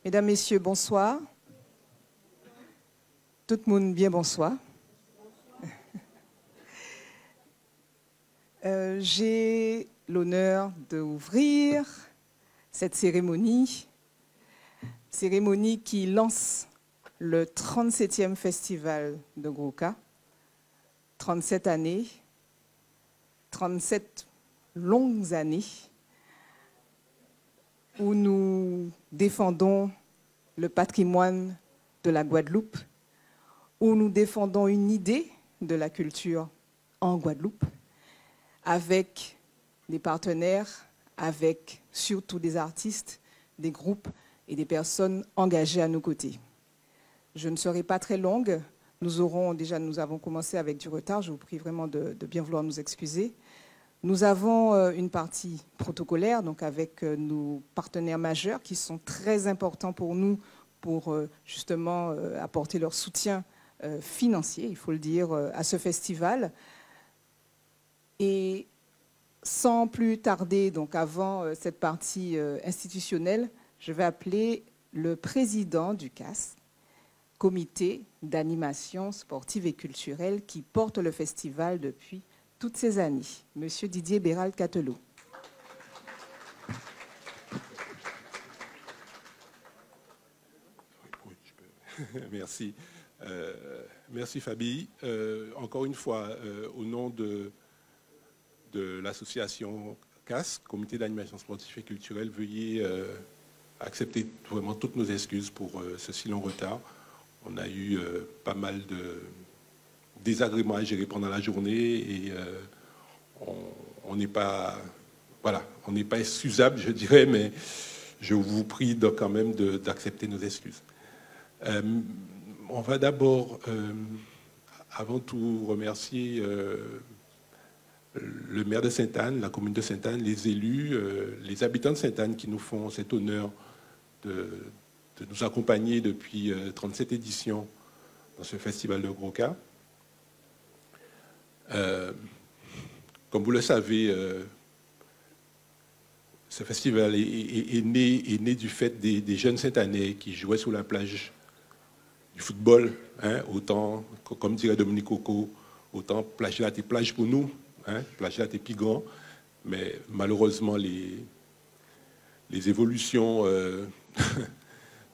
Mesdames, Messieurs, bonsoir. Tout le monde bien bonsoir. J'ai l'honneur d'ouvrir cette cérémonie qui lance le 37e festival de Groka. 37 années, 37 longues années où nous défendons le patrimoine de la Guadeloupe, où nous défendons une idée de la culture en Guadeloupe, avec des partenaires, avec surtout des artistes, des groupes et des personnes engagées à nos côtés. Je ne serai pas très longue. Nous avons commencé avec du retard. Je vous prie vraiment de bien vouloir nous excuser. Nous avons une partie protocolaire, donc avec nos partenaires majeurs qui sont très importants pour nous pour justement apporter leur soutien financier, il faut le dire, à ce festival. Et sans plus tarder, donc avant cette partie institutionnelle, je vais appeler le président du CAS, Comité d'animation sportive et culturelle, qui porte le festival depuis toutes ces années, Monsieur Didier Béral-Catelot. Merci. Merci Fabi. Encore une fois, au nom de l'association CAS, Comité d'animation sportive et culturelle, veuillez accepter vraiment toutes nos excuses pour ce si long retard. On a eu pas mal de désagréments à gérer pendant la journée et on n'est pas, voilà, on n'est pas excusable, je dirais, mais je vous prie quand même d'accepter nos excuses. On va d'abord, avant tout, remercier le maire de Sainte-Anne, la commune de Sainte-Anne, les élus, les habitants de Sainte-Anne qui nous font cet honneur de nous accompagner depuis 37 éditions dans ce festival de Groka. Comme vous le savez, ce festival est né du fait des jeunes Sainte-Annais qui jouaient sur la plage du football, hein, autant, comme dirait Dominique Coco, autant plage là, t'es plage pour nous, hein, plage là, t'es plus grand, mais malheureusement, les évolutions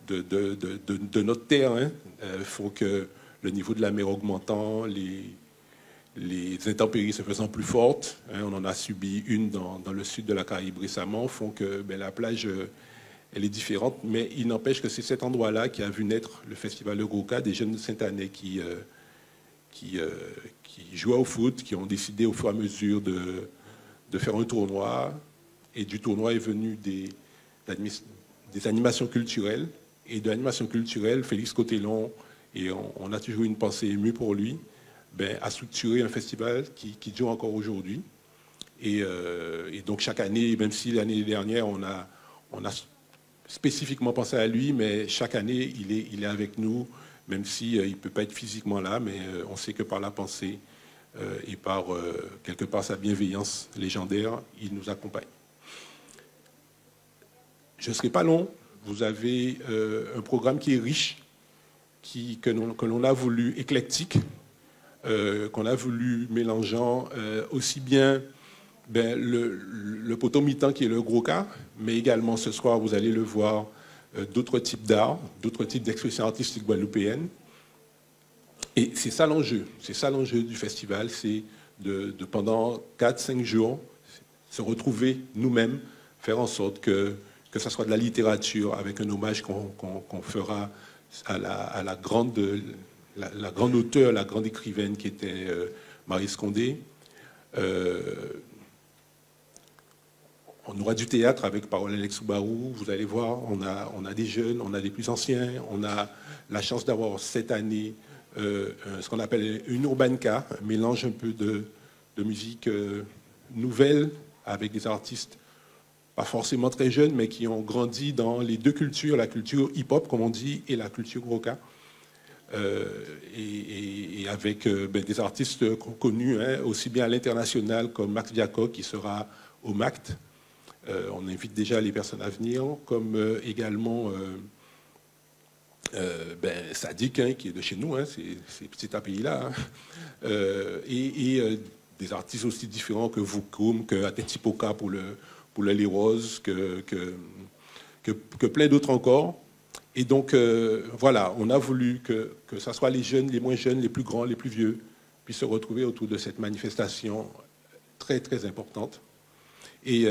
de notre terre hein, font que le niveau de la mer augmentant, les intempéries se faisant plus fortes, hein, on en a subi une dans le sud de la Caraïbe récemment, font que la plage, elle est différente, mais il n'empêche que c'est cet endroit-là qui a vu naître le festival de Groka, des jeunes Sainte-Annais qui jouaient au foot, qui ont décidé au fur et à mesure de faire un tournoi, et du tournoi est venu des animations culturelles, et de l'animation culturelle, Félix Cotellon, et on a toujours une pensée émue pour lui, a structuré un festival qui dure encore aujourd'hui. Et donc chaque année, même si l'année dernière, on a spécifiquement pensé à lui, mais chaque année, il est avec nous, même s'il ne peut pas être physiquement là, mais on sait que par la pensée et par quelque part sa bienveillance légendaire, il nous accompagne. Je ne serai pas long. Vous avez un programme qui est riche, que l'on a voulu éclectique, qu'on a voulu mélangeant aussi bien le poteau mi-temps qui est le Groka, mais également ce soir, vous allez le voir, d'autres types d'art, d'autres types d'expressions artistiques guadeloupéennes. Et c'est ça l'enjeu du festival, c'est de pendant 4-5 jours se retrouver nous-mêmes, faire en sorte que ce soit de la littérature avec un hommage qu'on fera à la grande auteure, la grande écrivaine qui était Marie Scondé. On aura du théâtre avec Parole Alex Soubarou. Vous allez voir, on a des jeunes, on a des plus anciens. On a la chance d'avoir cette année ce qu'on appelle une urbanca, un mélange un peu de musique nouvelle avec des artistes pas forcément très jeunes, mais qui ont grandi dans les deux cultures, la culture hip-hop, comme on dit, et la culture Groka. Et avec des artistes connus, hein, aussi bien à l'international comme Max Viaco, qui sera au MACT. On invite déjà les personnes à venir, comme également Sadik, hein, qui est de chez nous, hein, c'est petit pays-là, hein, et des artistes aussi différents que Vukum, que Atetipoka pour le Les Roses, que plein d'autres encore. Et donc, voilà, on a voulu que ce soit les jeunes, les moins jeunes, les plus grands, les plus vieux, puissent se retrouver autour de cette manifestation très, très importante. Et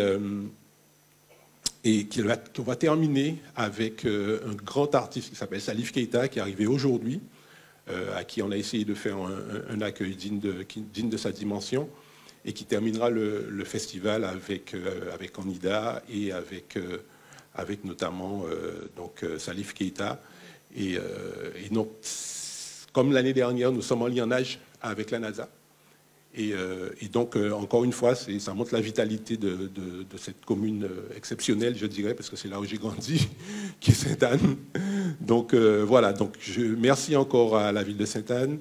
qu'on va terminer avec un grand artiste qui s'appelle Salif Keita, qui est arrivé aujourd'hui, à qui on a essayé de faire un accueil digne de sa dimension, et qui terminera le festival avec Anida et avec notamment Salif Keita. Et donc, comme l'année dernière, nous sommes en liaison avec la NASA. Et donc, encore une fois, ça montre la vitalité de cette commune exceptionnelle, je dirais, parce que c'est là où j'ai grandi, qui est Sainte-Anne. Donc, voilà. Donc, merci encore à la ville de Sainte-Anne,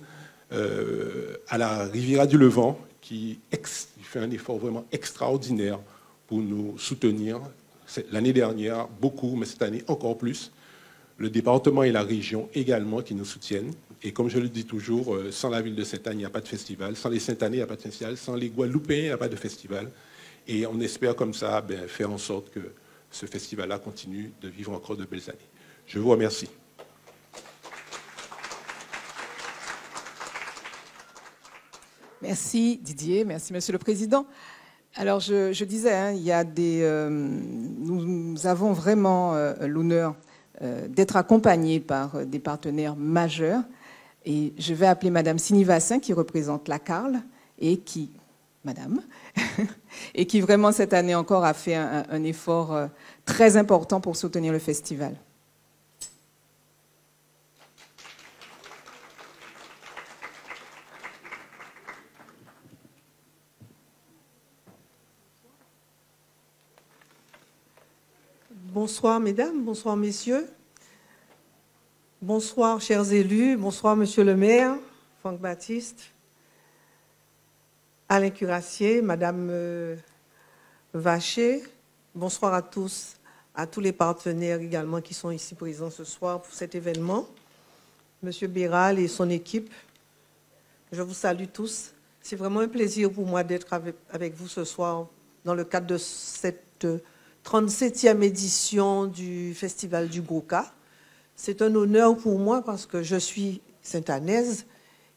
à la Riviera du Levant, qui fait un effort vraiment extraordinaire pour nous soutenir. L'année dernière, beaucoup, mais cette année, encore plus. Le département et la région également qui nous soutiennent. Et comme je le dis toujours, sans la ville de Sainte-Anne, il n'y a pas de festival. Sans les Sainte-Annais, il n'y a pas de festival. Sans les Guadeloupéens, il n'y a pas de festival. Et on espère comme ça faire en sorte que ce festival-là continue de vivre encore de belles années. Je vous remercie. Merci Didier, merci Monsieur le Président. Alors je disais, hein, il y a nous avons vraiment l'honneur d'être accompagnés par des partenaires majeurs. Et je vais appeler Madame Sinivassin, qui représente la CARL, et qui vraiment cette année encore a fait un effort très important pour soutenir le festival. Bonsoir mesdames, bonsoir messieurs. Bonsoir chers élus, bonsoir monsieur le maire, Franck Baptiste, Alain Curassier, madame Vacher. Bonsoir à tous les partenaires également qui sont ici présents ce soir pour cet événement. Monsieur Béral et son équipe, je vous salue tous. C'est vraiment un plaisir pour moi d'être avec vous ce soir dans le cadre de cette 37e édition du Festival du Goka. C'est un honneur pour moi parce que je suis sainte-annaise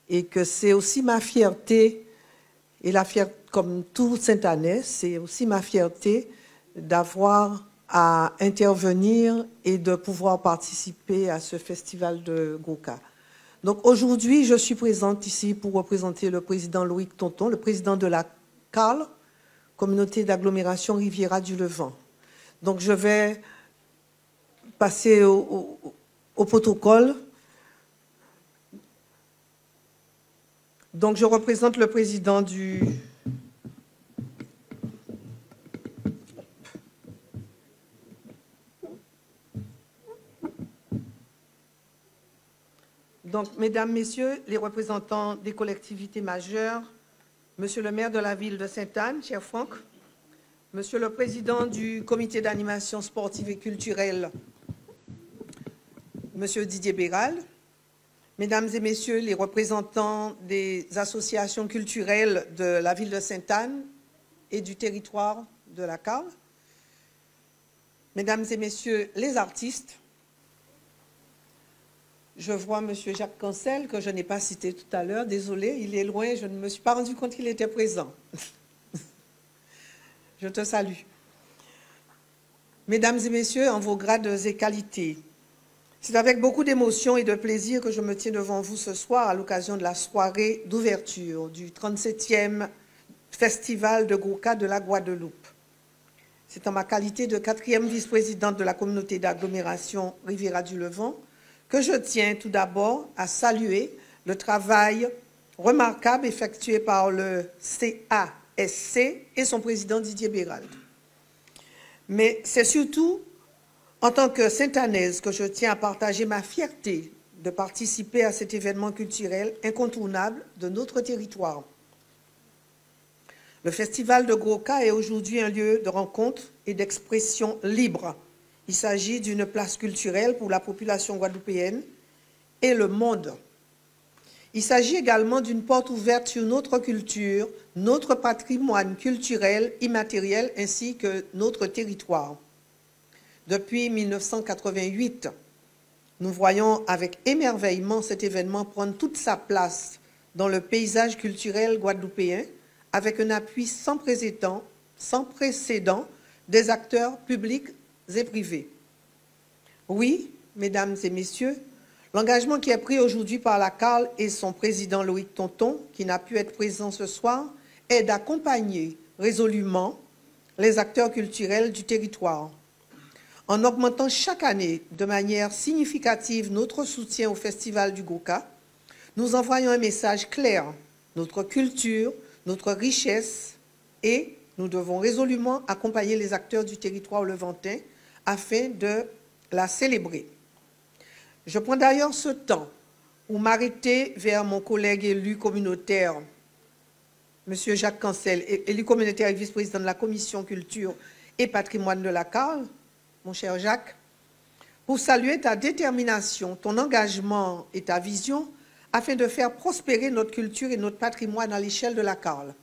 et que c'est aussi ma fierté, et la fierté, comme tout sainte-annais, c'est aussi ma fierté d'avoir à intervenir et de pouvoir participer à ce Festival de Goka. Donc aujourd'hui, je suis présente ici pour représenter le président Loïc Tonton, le président de la CARL, Communauté d'agglomération Riviera du Levant. Donc je vais passer au protocole. Donc je représente le président du... Donc, mesdames, messieurs, les représentants des collectivités majeures, monsieur le maire de la ville de Sainte-Anne, cher Franck, monsieur le président du comité d'animation sportive et culturelle, monsieur Didier Béral, mesdames et messieurs les représentants des associations culturelles de la ville de Sainte-Anne et du territoire de la CARL, mesdames et messieurs les artistes, je vois monsieur Jacques Cancel, que je n'ai pas cité tout à l'heure, désolé, il est loin, je ne me suis pas rendu compte qu'il était présent. Je te salue. Mesdames et messieurs, en vos grades et qualités, c'est avec beaucoup d'émotion et de plaisir que je me tiens devant vous ce soir à l'occasion de la soirée d'ouverture du 37e Festival de Goka de la Guadeloupe. C'est en ma qualité de 4e vice-présidente de la communauté d'agglomération Riviera du Levant que je tiens tout d'abord à saluer le travail remarquable effectué par le CASC et son président Didier Béral. Mais c'est surtout en tant que sainte-annaise que je tiens à partager ma fierté de participer à cet événement culturel incontournable de notre territoire. Le Festival de Goka est aujourd'hui un lieu de rencontre et d'expression libre. Il s'agit d'une place culturelle pour la population guadeloupéenne et le monde. Il s'agit également d'une porte ouverte sur notre culture, notre patrimoine culturel, immatériel, ainsi que notre territoire. Depuis 1988, nous voyons avec émerveillement cet événement prendre toute sa place dans le paysage culturel guadeloupéen, avec un appui sans précédent des acteurs publics et privés. Oui, mesdames et messieurs, l'engagement qui est pris aujourd'hui par la CARL et son président Loïc Tonton, qui n'a pu être présent ce soir, est d'accompagner résolument les acteurs culturels du territoire, en augmentant chaque année de manière significative notre soutien au Festival du Goka. Nous envoyons un message clair, notre culture, notre richesse, et nous devons résolument accompagner les acteurs du territoire levantin afin de la célébrer. Je prends d'ailleurs ce temps pour m'arrêter vers mon collègue élu communautaire, M. Jacques Cancel, élu communautaire et vice-président de la Commission Culture et Patrimoine de la CARL, mon cher Jacques, pour saluer ta détermination, ton engagement et ta vision afin de faire prospérer notre culture et notre patrimoine à l'échelle de la CARL.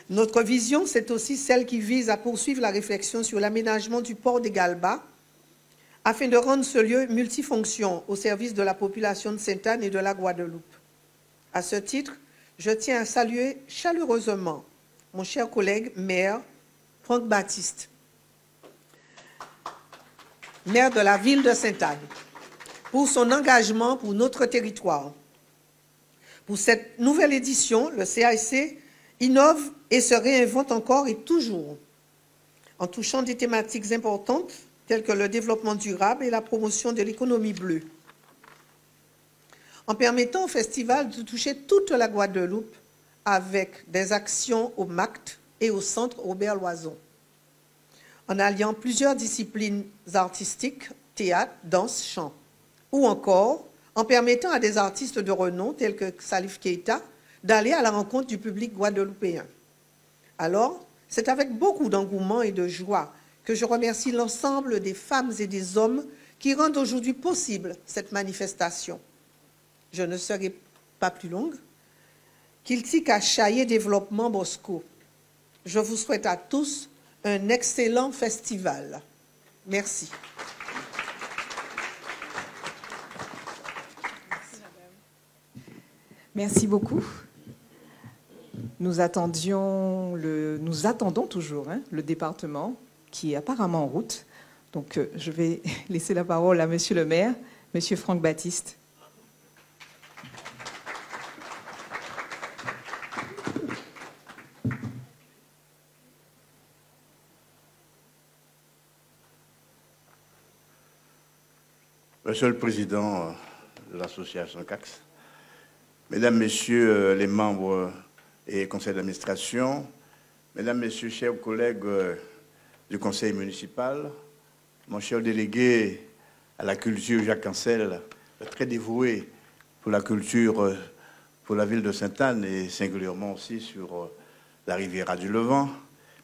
Notre vision, c'est aussi celle qui vise à poursuivre la réflexion sur l'aménagement du port des Galbas afin de rendre ce lieu multifonction au service de la population de Sainte-Anne et de la Guadeloupe. À ce titre, je tiens à saluer chaleureusement mon cher collègue maire Franck Baptiste, maire de la ville de Sainte-Anne, pour son engagement pour notre territoire. Pour cette nouvelle édition, le CAC innove et se réinvente encore et toujours, en touchant des thématiques importantes telles que le développement durable et la promotion de l'économie bleue, en permettant au festival de toucher toute la Guadeloupe avec des actions au MACT et au Centre Robert Loison, en alliant plusieurs disciplines artistiques, théâtre, danse, chant, ou encore en permettant à des artistes de renom tels que Salif Keita d'aller à la rencontre du public guadeloupéen. Alors, c'est avec beaucoup d'engouement et de joie que je remercie l'ensemble des femmes et des hommes qui rendent aujourd'hui possible cette manifestation. Je ne serai pas plus longue. Kiltika Chaye Développement Bosco. Je vous souhaite à tous un excellent festival. Merci. Merci beaucoup. Nous attendons toujours le département qui est apparemment en route. Donc, je vais laisser la parole à Monsieur le maire, Monsieur Franck Baptiste. Monsieur le Président de l'association CAX, Mesdames, Messieurs les membres et conseils d'administration, Mesdames, Messieurs, chers collègues du conseil municipal, mon cher délégué à la culture, Jacques Cancel, très dévoué pour la culture, pour la ville de Sainte-Anne et singulièrement aussi sur la Riviera du Levant,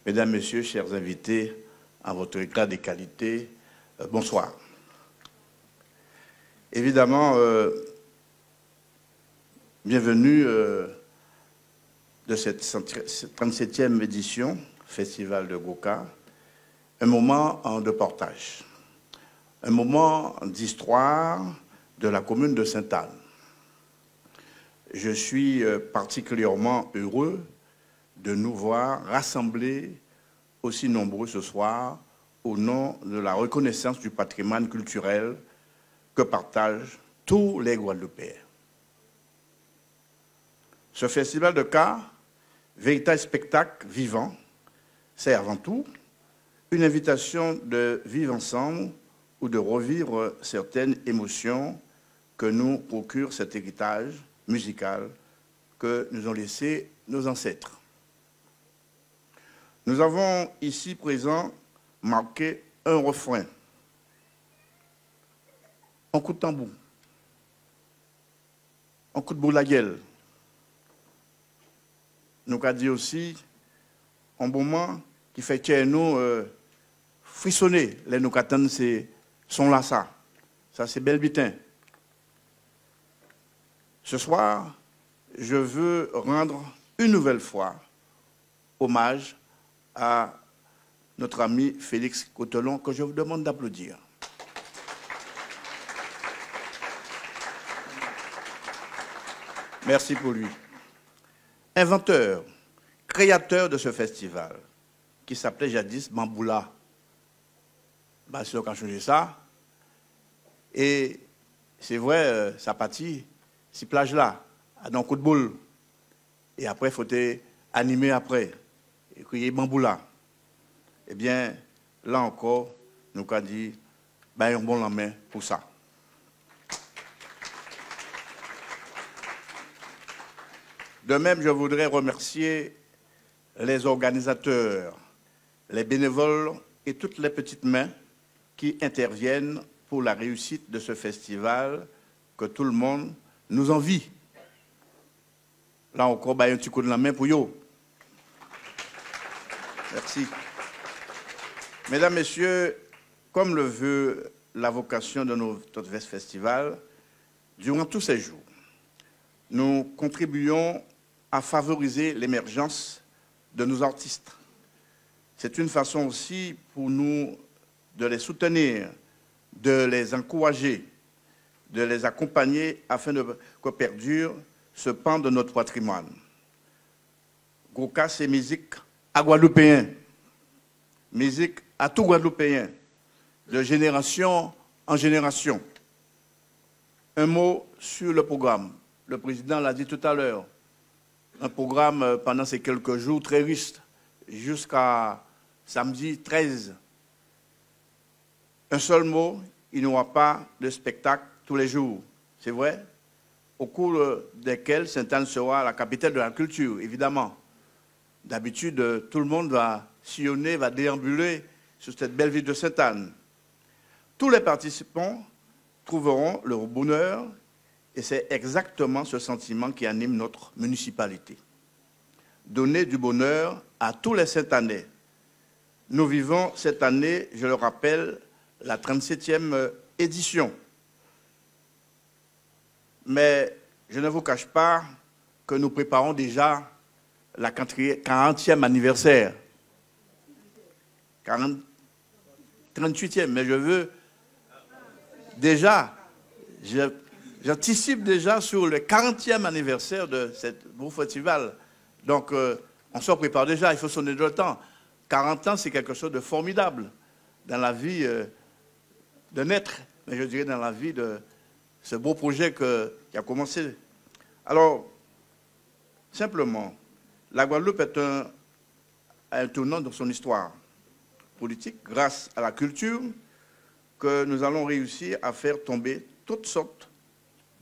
Mesdames, Messieurs, chers invités, en votre éclat des qualités, bonsoir. Évidemment, bienvenue de cette 37e édition, Festival de Goka, un moment de partage, un moment d'histoire de la commune de Sainte-Anne. Je suis particulièrement heureux de nous voir rassemblés aussi nombreux ce soir au nom de la reconnaissance du patrimoine culturel que partagent tous les Guadeloupéens. Ce festival de Goka, véritable spectacle vivant, c'est avant tout une invitation de vivre ensemble ou de revivre certaines émotions que nous procure cet héritage musical que nous ont laissé nos ancêtres. Nous avons ici présent marqué un refrain, un coup de tambour, un coup de boule à gueule. Nous avons dit aussi un moment qui fait que nous frissonner, les nous attendons ces sons là ça, Ça, c'est Belbitin. Ce soir, je veux rendre une nouvelle fois hommage à notre ami Félix Cotelon, que je vous demande d'applaudir. Merci pour lui. Inventeur, créateur de ce festival, qui s'appelait jadis Bamboula. Bien sûr qu'on a changé ça. Et c'est vrai, ça partit, ces plages-là, à un coup de boule. Et après, il faut animer après, et crier Bamboula. Eh bien, là encore, nous avons dit, ben, un bon la main pour ça. De même, je voudrais remercier les organisateurs, les bénévoles et toutes les petites mains qui interviennent pour la réussite de ce festival que tout le monde nous envie. Là encore, ben, un petit coup de la main pour yo. Merci. Mesdames, Messieurs, comme le veut la vocation de notre festival, durant tous ces jours, nous contribuons à favoriser l'émergence de nos artistes. C'est une façon aussi pour nous de les soutenir, de les encourager, de les accompagner afin que perdure ce pan de notre patrimoine. Goka, c'est musique à Guadeloupéen, musique à tout Guadeloupéen, de génération en génération. Un mot sur le programme. Le président l'a dit tout à l'heure. Un programme pendant ces quelques jours très riche, jusqu'à samedi 13. Un seul mot, il n'y aura pas de spectacle tous les jours. C'est vrai? Au cours desquels Sainte-Anne sera la capitale de la culture, évidemment. D'habitude, tout le monde va sillonner, va déambuler sur cette belle ville de Sainte-Anne. Tous les participants trouveront leur bonheur et c'est exactement ce sentiment qui anime notre municipalité. Donner du bonheur à tous les Sainte-Annais. Nous vivons cette année, je le rappelle, la 37e édition. Mais je ne vous cache pas que nous préparons déjà la 40e anniversaire. 38e, mais je veux déjà, j'anticipe déjà sur le 40e anniversaire de cette beau festival. Donc, on s'en prépare déjà, il faut sonner le temps. 40 ans, c'est quelque chose de formidable dans la vie d'un être, mais je dirais dans la vie de ce beau projet qui a commencé. Alors, simplement, la Guadeloupe est un tournant dans son histoire politique grâce à la culture que nous allons réussir à faire tomber toutes sortes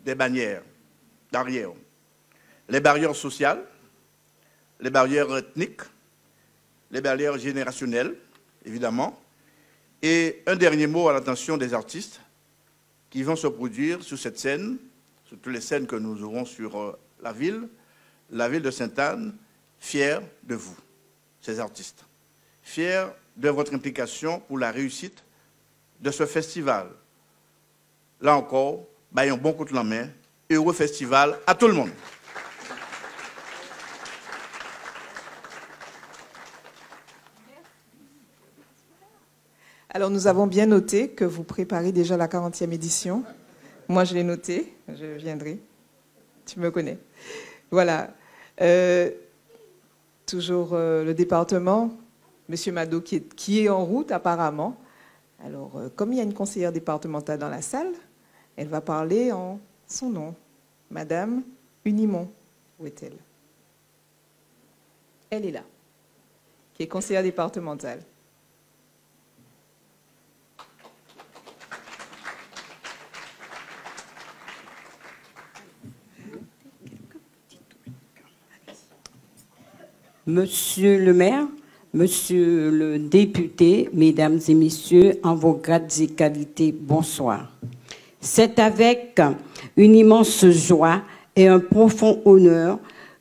de barrières. Les barrières sociales, les barrières ethniques, les barrières générationnelles, évidemment. Et un dernier mot à l'attention des artistes qui vont se produire sur cette scène, sur toutes les scènes que nous aurons sur la ville de Sainte-Anne, fiers de vous, ces artistes. Fiers de votre implication pour la réussite de ce festival. Là encore, un bon coup de la main. Heureux festival à tout le monde. Alors, nous avons bien noté que vous préparez déjà la 40e édition. Moi, je l'ai noté. Je viendrai. Tu me connais. Voilà. Toujours le département, M. Mado, qui est en route apparemment. Alors, comme il y a une conseillère départementale dans la salle, elle va parler en son nom. Madame Unimont. Où est-elle? Elle est là, qui est conseillère départementale. Monsieur le maire, monsieur le député, mesdames et messieurs, en vos grades et qualités, bonsoir. C'est avec une immense joie et un profond honneur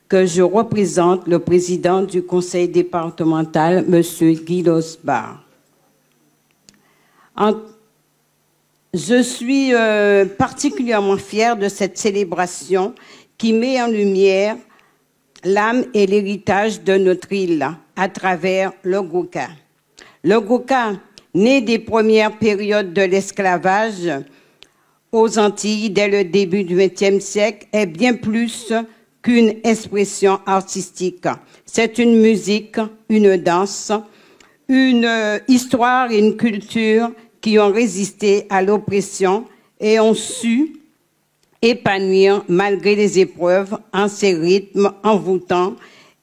que je représente le président du conseil départemental, monsieur Guy Losbar. Je suis particulièrement fière de cette célébration qui met en lumière l'âme et l'héritage de notre île à travers le Gouka. Le Gouka, né des premières périodes de l'esclavage aux Antilles dès le début du XXe siècle, est bien plus qu'une expression artistique. C'est une musique, une danse, une histoire et une culture qui ont résisté à l'oppression et ont su épanouir malgré les épreuves en ces rythmes envoûtants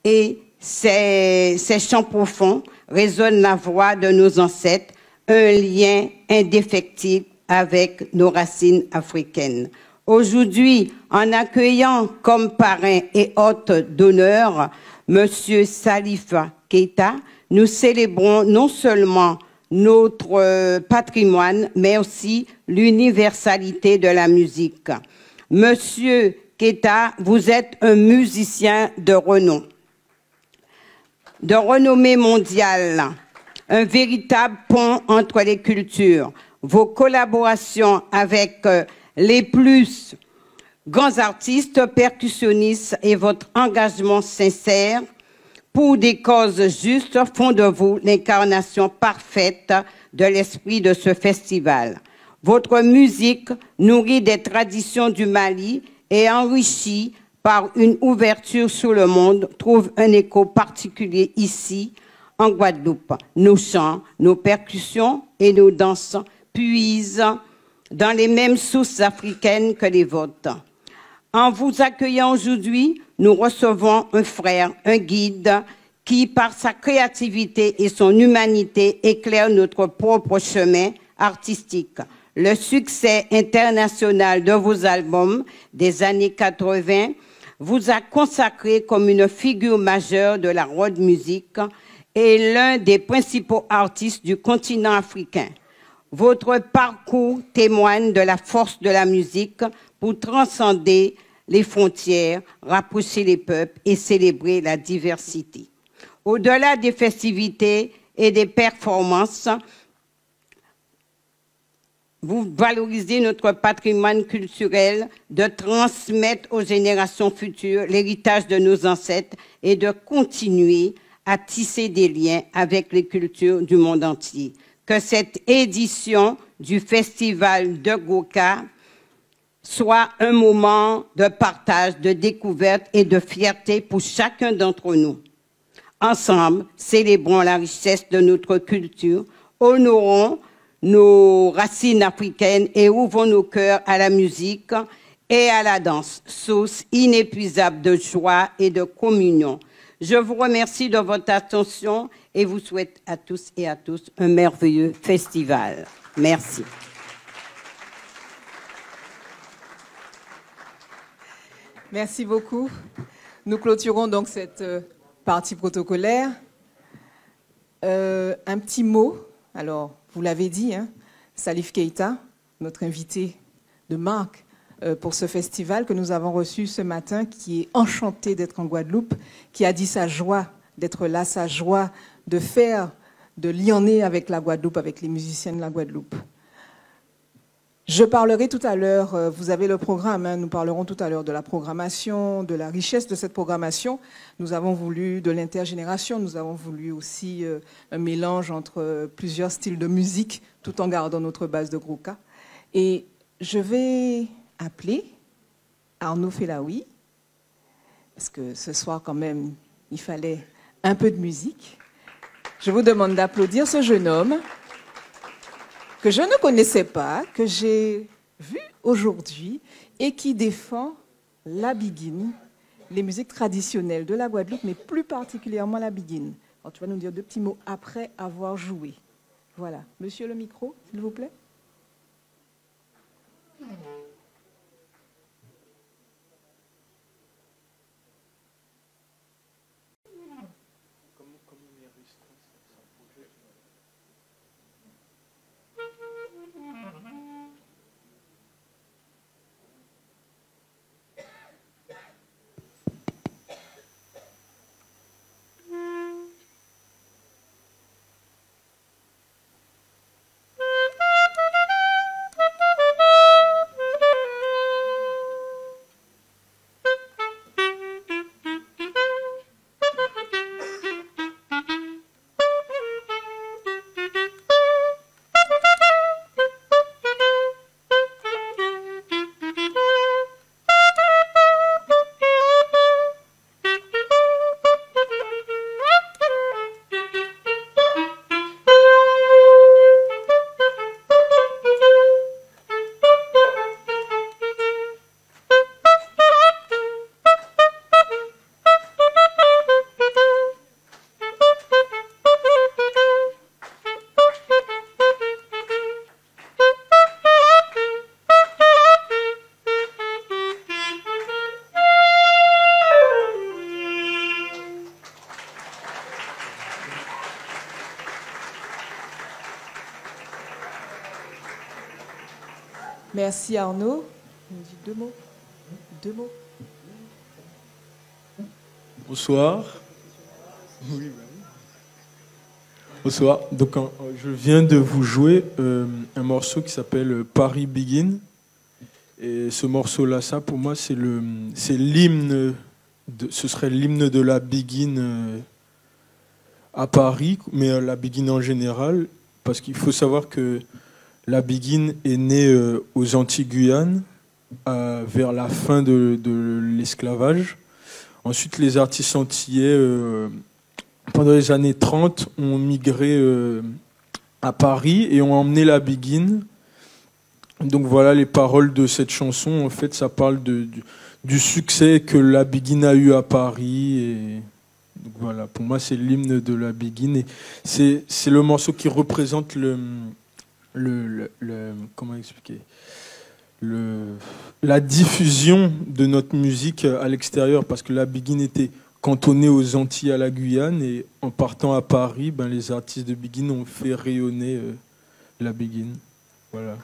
et ces chants profonds résonne la voix de nos ancêtres, un lien indéfectible avec nos racines africaines. Aujourd'hui, en accueillant comme parrain et hôte d'honneur Monsieur Salif Keita, nous célébrons non seulement notre patrimoine, mais aussi l'universalité de la musique. Monsieur Keita, vous êtes un musicien de renom, de renommée mondiale, un véritable pont entre les cultures. Vos collaborations avec les plus grands artistes, percussionnistes et votre engagement sincère pour des causes justes font de vous l'incarnation parfaite de l'esprit de ce festival. Votre musique, nourrie des traditions du Mali et enrichie par une ouverture sur le monde, trouve un écho particulier ici, en Guadeloupe. Nos chants, nos percussions et nos danses puisent dans les mêmes sources africaines que les vôtres. En vous accueillant aujourd'hui, nous recevons un frère, un guide qui, par sa créativité et son humanité, éclaire notre propre chemin artistique. Le succès international de vos albums des années 80 vous a consacré comme une figure majeure de la road music et l'un des principaux artistes du continent africain. Votre parcours témoigne de la force de la musique pour transcender les frontières, rapprocher les peuples et célébrer la diversité. Au-delà des festivités et des performances, vous valorisez notre patrimoine culturel, de transmettre aux générations futures l'héritage de nos ancêtres et de continuer à tisser des liens avec les cultures du monde entier. Que cette édition du Festival de Gouka soit un moment de partage, de découverte et de fierté pour chacun d'entre nous. Ensemble, célébrons la richesse de notre culture, honorons nos racines africaines et ouvrons nos cœurs à la musique et à la danse, source inépuisable de joie et de communion. Je vous remercie de votre attention et vous souhaite à tous et à tous un merveilleux festival. Merci. Merci beaucoup. Nous clôturons donc cette partie protocolaire. Un petit mot. Alors, vous l'avez dit, hein, Salif Keita, notre invité de marque pour ce festival que nous avons reçu ce matin, qui est enchanté d'être en Guadeloupe, qui a dit sa joie d'être là, sa joie de faire, de lier avec la Guadeloupe, avec les musiciens de la Guadeloupe. Je parlerai tout à l'heure, vous avez le programme, hein, nous parlerons tout à l'heure de la programmation, de la richesse de cette programmation. Nous avons voulu de l'intergénération, nous avons voulu aussi un mélange entre plusieurs styles de musique, tout en gardant notre base de Gouka. Et je vais appeler Arnaud Felaoui, parce que ce soir quand même, il fallait un peu de musique. Je vous demande d'applaudir ce jeune homme que je ne connaissais pas, que j'ai vu aujourd'hui et qui défend la biguine, les musiques traditionnelles de la Guadeloupe, mais plus particulièrement la biguine. Alors, tu vas nous dire deux petits mots après avoir joué. Voilà. Monsieur le micro, s'il vous plaît. Merci Arnaud. Il nous dit deux mots. Deux mots. Bonsoir. Bonsoir. Donc, je viens de vous jouer un morceau qui s'appelle Paris Begin. Et ce morceau-là, ça, pour moi, c'est l'hymne. Ce serait l'hymne de la Begin à Paris, mais la Begin en général, parce qu'il faut savoir que la Begin est née aux Antilles-Guyane vers la fin de l'esclavage. Ensuite, les artistes antillais, pendant les années 30, ont migré à Paris et ont emmené la Begin. Donc voilà, les paroles de cette chanson, en fait, ça parle du succès que la Begin a eu à Paris. Et donc voilà, pour moi, c'est l'hymne de la Begin. Et c'est le morceau qui représente comment expliquer, la diffusion de notre musique à l'extérieur, parce que la Begin était cantonnée aux Antilles, à la Guyane, et en partant à Paris, les artistes de Begin ont fait rayonner la Begin. Voilà.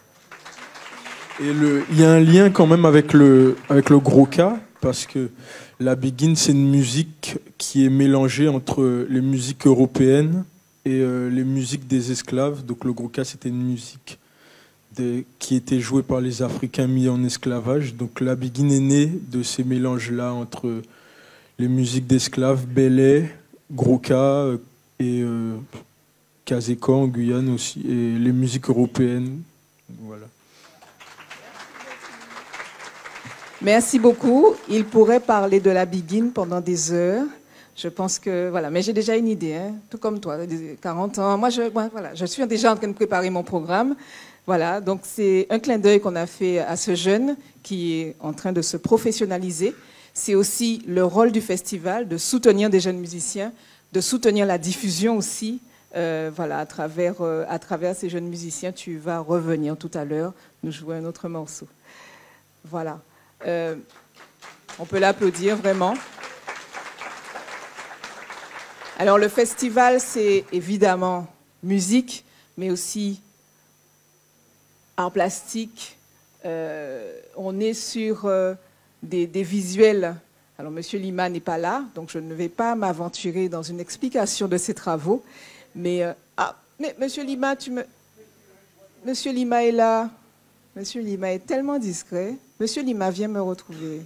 Et il y a un lien quand même avec le gros cas, parce que la Begin, c'est une musique qui est mélangée entre les musiques européennes et les musiques des esclaves. Donc le gros cas, c'était une musique qui était jouée par les Africains mis en esclavage. Donc la Begin est née de ces mélanges-là entre les musiques d'esclaves, Belay, gros cas et Kazeka en Guyane aussi, et les musiques européennes. Voilà. Merci beaucoup. Il pourrait parler de la Begin pendant des heures. Je pense que, voilà, mais j'ai déjà une idée, hein, tout comme toi, 40 ans. Moi, voilà, je suis déjà en train de préparer mon programme. Voilà, donc c'est un clin d'œil qu'on a fait à ce jeune qui est en train de se professionnaliser. C'est aussi le rôle du festival de soutenir des jeunes musiciens, de soutenir la diffusion aussi. Voilà, à travers ces jeunes musiciens, tu vas revenir tout à l'heure nous jouer un autre morceau. Voilà. On peut l'applaudir vraiment. Alors le festival, c'est évidemment musique, mais aussi art plastique. On est sur des visuels. Alors Monsieur Lima n'est pas là, donc je ne vais pas m'aventurer dans une explication de ses travaux. Mais Monsieur Lima, Monsieur Lima est là. Monsieur Lima est tellement discret. Monsieur Lima, viens me retrouver.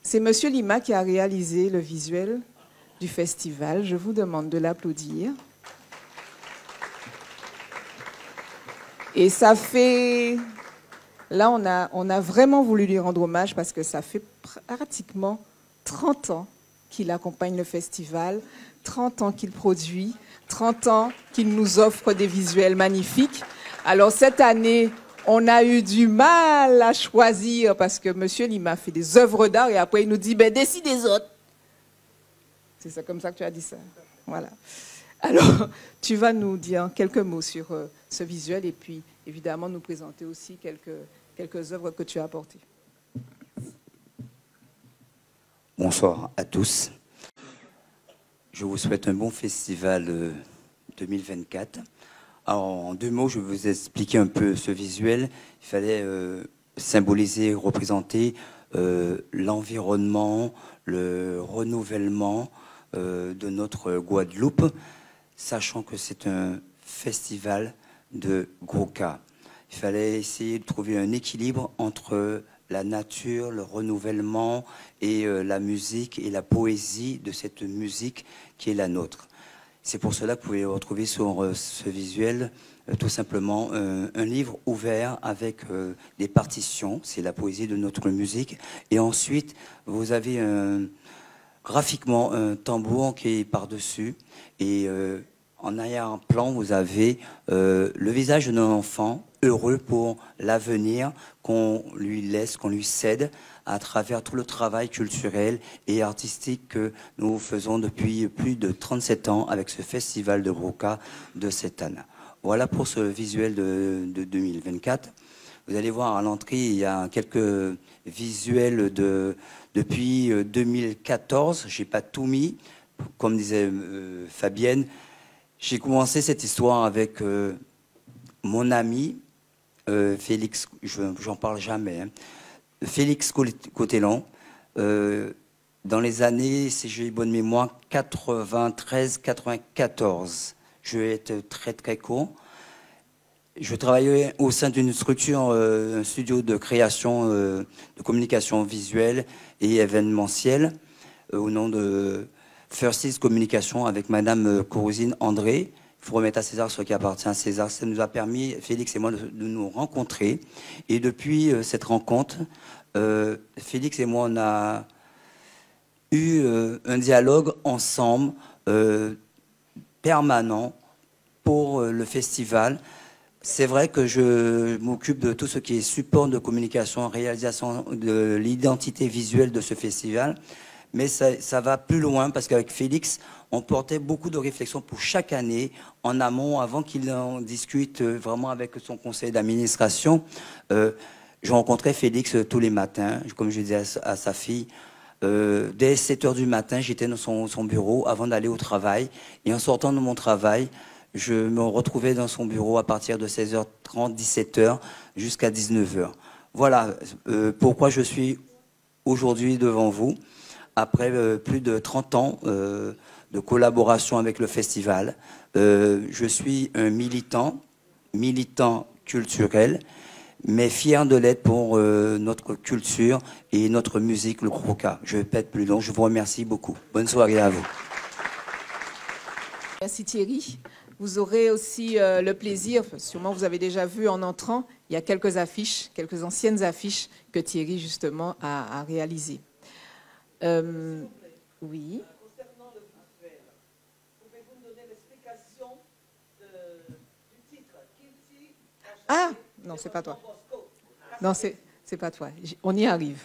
C'est Monsieur Lima qui a réalisé le visuel du festival. Je vous demande de l'applaudir. Et ça fait... Là, on a vraiment voulu lui rendre hommage parce que ça fait pratiquement 30 ans qu'il accompagne le festival, 30 ans qu'il produit, 30 ans qu'il nous offre des visuels magnifiques. Alors cette année, on a eu du mal à choisir parce que Monsieur Lima fait des œuvres d'art et après il nous dit décide des autres. C'est ça, comme ça que tu as dit ça. Voilà. Alors, tu vas nous dire quelques mots sur ce visuel et puis évidemment nous présenter aussi quelques œuvres que tu as apportées. Bonsoir à tous. Je vous souhaite un bon festival 2024. Alors, en deux mots, je vais vous expliquer un peu ce visuel. Il fallait symboliser, représenter l'environnement, le renouvellement de notre Guadeloupe, sachant que c'est un festival de gros cas. Il fallait essayer de trouver un équilibre entre la nature, le renouvellement et la musique et la poésie de cette musique qui est la nôtre. C'est pour cela que vous pouvez retrouver sur ce visuel tout simplement un livre ouvert avec des partitions, c'est la poésie de notre musique. Et ensuite, vous avez graphiquement un tambour qui est par-dessus. Et en arrière-plan, vous avez le visage d'un enfant heureux pour l'avenir qu'on lui laisse, qu'on lui cède à travers tout le travail culturel et artistique que nous faisons depuis plus de 37 ans avec ce festival de Broca de cette année. Voilà pour ce visuel de 2024. Vous allez voir à l'entrée, il y a quelques visuels depuis 2014. Je n'ai pas tout mis. Comme disait Fabienne, j'ai commencé cette histoire avec mon ami Félix, j'en parle jamais, hein. Félix Cotellan, dans les années, si j'ai bonne mémoire, 93-94. Je vais être très très court. Je travaillais au sein d'une structure, un studio de création de communication visuelle et événementielle au nom de First East Communication avec Madame Corosine André. Il faut remettre à César ce qui appartient à César. Ça nous a permis, Félix et moi, de nous rencontrer. Et depuis cette rencontre, Félix et moi, on a eu un dialogue ensemble permanent pour le festival. C'est vrai que je m'occupe de tout ce qui est support de communication, réalisation de l'identité visuelle de ce festival. Mais ça va plus loin parce qu'avec Félix, on portait beaucoup de réflexions pour chaque année en amont, avant qu'il en discute vraiment avec son conseil d'administration. Je rencontrais Félix tous les matins, comme je disais à sa fille. Dès 7 h du matin, j'étais dans son bureau avant d'aller au travail. Et en sortant de mon travail, je me retrouvais dans son bureau à partir de 16h30, 17h jusqu'à 19h. Voilà pourquoi je suis aujourd'hui devant vous, après plus de 30 ans de collaboration avec le festival. Je suis un militant culturel, mais fier de l'être pour notre culture et notre musique, le Gros-Cas. Je ne vais pas être plus long, je vous remercie beaucoup. Bonne soirée à vous. Merci Thierry. Vous aurez aussi le plaisir, sûrement vous avez déjà vu en entrant, il y a quelques affiches, quelques anciennes affiches que Thierry justement a réalisées. Oui. Concernant le visuel, pouvez-vous nous donner l'explication du titre? Ah, non, c'est pas toi. Non, c'est pas toi. On y arrive.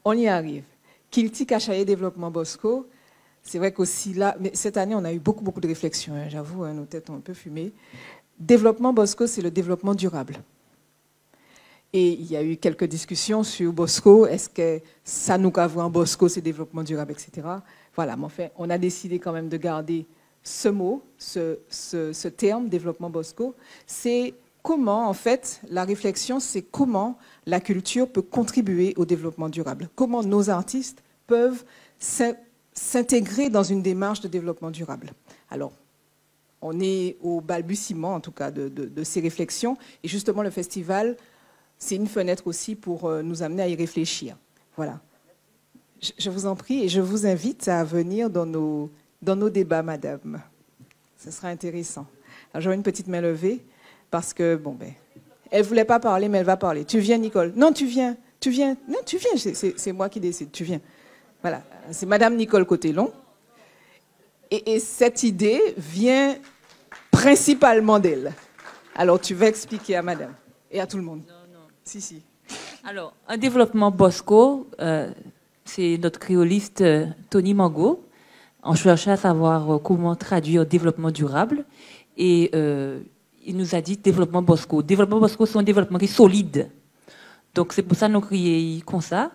On y arrive. Kilti Cachaillé Développement Bosco. C'est vrai qu'aussi là, mais cette année, on a eu beaucoup de réflexions, hein, j'avoue, hein, nos têtes ont un peu fumé. Développement Bosco, c'est le développement durable. Et il y a eu quelques discussions sur Bosco, est-ce que ça nous a vu en Bosco, c'est développement durable, etc. Voilà, mais enfin, on a décidé quand même de garder ce mot, ce terme, développement Bosco. C'est comment, en fait, la réflexion, c'est comment la culture peut contribuer au développement durable. Comment nos artistes peuvent s'intégrer dans une démarche de développement durable. Alors, on est au balbutiement, en tout cas, de ces réflexions. Et justement, le festival, c'est une fenêtre aussi pour nous amener à y réfléchir. Voilà. Je vous en prie et je vous invite à venir dans nos débats, madame. Ce sera intéressant. Alors, j'aurai une petite main levée parce que, bon, ben, elle ne voulait pas parler, mais elle va parler. Tu viens, Nicole? Non, tu viens. Tu viens. Non, tu viens. C'est moi qui décide. Tu viens. Voilà, c'est Madame Nicole Cotellan. Et cette idée vient principalement d'elle. Alors, tu vas expliquer à Madame et à tout le monde. Non. Si. Alors, un développement Bosco, c'est notre créoliste Tony Mango. On cherchait à savoir comment traduire développement durable. Et il nous a dit développement Bosco. Développement Bosco, c'est un développement qui est solide. Donc, c'est pour ça que nous crions comme ça.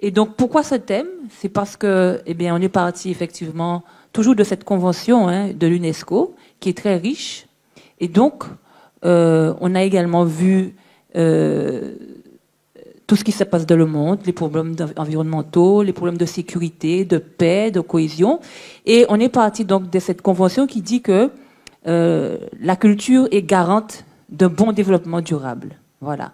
Et donc, pourquoi ce thème? C'est parce que, eh bien, on est parti effectivement toujours de cette convention de l'UNESCO, qui est très riche. Et donc, on a également vu tout ce qui se passe dans le monde, les problèmes environnementaux, les problèmes de sécurité, de paix, de cohésion. Et on est parti donc de cette convention qui dit que la culture est garante d'un bon développement durable. Voilà.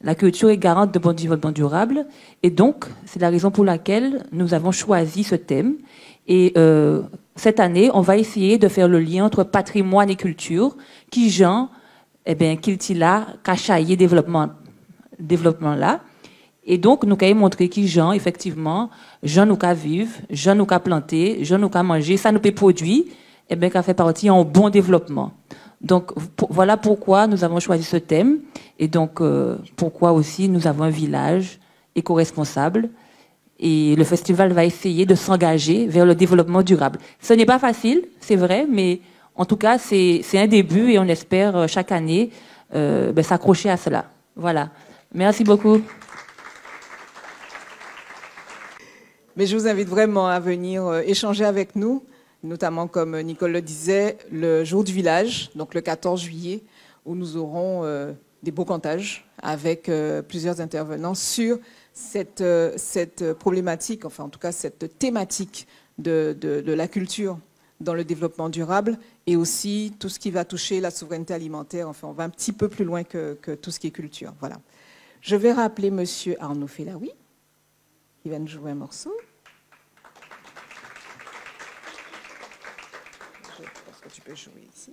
La culture est garante de bon développement durable. Et donc, c'est la raison pour laquelle nous avons choisi ce thème. Et cette année, on va essayer de faire le lien entre patrimoine et culture, qui Jean, qu'il là, cachaillé développement là. Et donc, nous avons montré qui Jean, effectivement, Jean nous a vivre, Jean nous a planter, Jean nous a manger, ça nous peut produire, qu'a fait partie en bon développement. Donc, voilà pourquoi nous avons choisi ce thème. Et donc, pourquoi aussi nous avons un village éco-responsable. Et le festival va essayer de s'engager vers le développement durable. Ce n'est pas facile, c'est vrai, mais en tout cas, c'est un début et on espère chaque année s'accrocher à cela. Voilà. Merci beaucoup. Mais je vous invite vraiment à venir échanger avec nous, notamment, comme Nicole le disait, le jour du village, donc le 14 juillet, où nous aurons des beaux cantages avec plusieurs intervenants sur cette problématique, enfin en tout cas cette thématique de la culture dans le développement durable et aussi tout ce qui va toucher la souveraineté alimentaire. Enfin, on va un petit peu plus loin que tout ce qui est culture. Voilà. Je vais rappeler Monsieur Arnaud Fellaoui, qui va nous jouer un morceau. Je pense que tu peux jouer ici.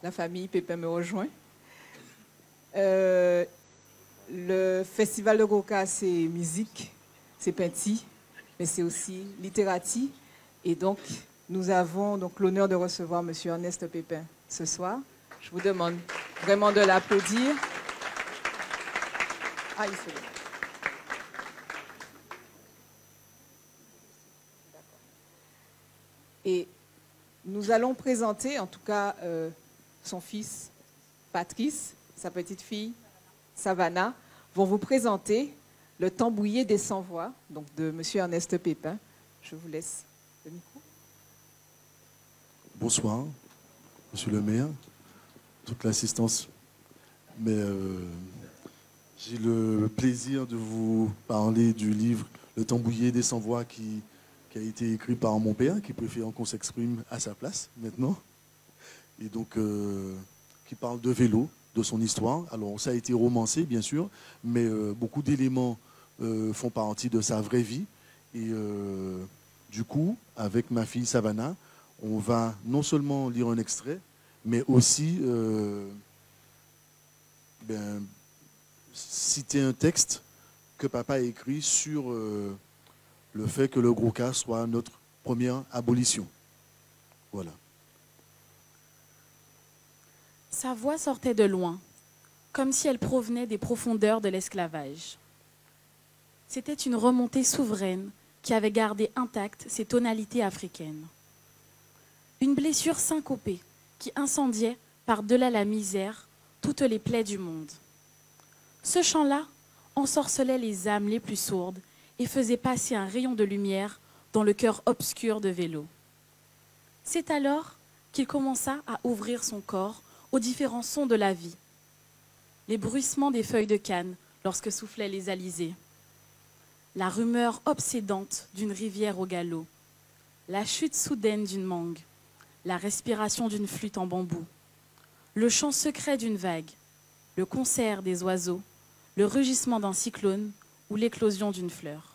La famille Pépin me rejoint. Le festival de Groka, c'est musique, c'est peinti, mais c'est aussi littératie. Et donc, nous avons donc l'honneur de recevoir M. Ernest Pépin ce soir. Je vous demande vraiment de l'applaudir. Ah, il faut. Et nous allons présenter, en tout cas, son fils Patrice, sa petite fille Savannah, vont vous présenter le Tambouillé des 100 voix, donc de M. Ernest Pépin. Je vous laisse le micro. Bonsoir, Monsieur le maire, toute l'assistance. Mais j'ai le plaisir de vous parler du livre Le Tambouillé des 100 voix qui a été écrit par mon père, qui préfère qu'on s'exprime à sa place maintenant. Et donc, qui parle de vélo, de son histoire. Alors, ça a été romancé, bien sûr, mais beaucoup d'éléments font partie de sa vraie vie. Et du coup, avec ma fille Savannah, on va non seulement lire un extrait, mais aussi citer un texte que papa a écrit sur le fait que le Groka soit notre première abolition. Voilà. Sa voix sortait de loin, comme si elle provenait des profondeurs de l'esclavage. C'était une remontée souveraine qui avait gardé intactes ses tonalités africaines. Une blessure syncopée qui incendiait par-delà la misère toutes les plaies du monde. Ce chant-là ensorcelait les âmes les plus sourdes et faisait passer un rayon de lumière dans le cœur obscur de Vélo. C'est alors qu'il commença à ouvrir son corps aux différents sons de la vie. Les bruissements des feuilles de canne lorsque soufflaient les alizés. La rumeur obsédante d'une rivière au galop. La chute soudaine d'une mangue. La respiration d'une flûte en bambou. Le chant secret d'une vague. Le concert des oiseaux. Le rugissement d'un cyclone ou l'éclosion d'une fleur.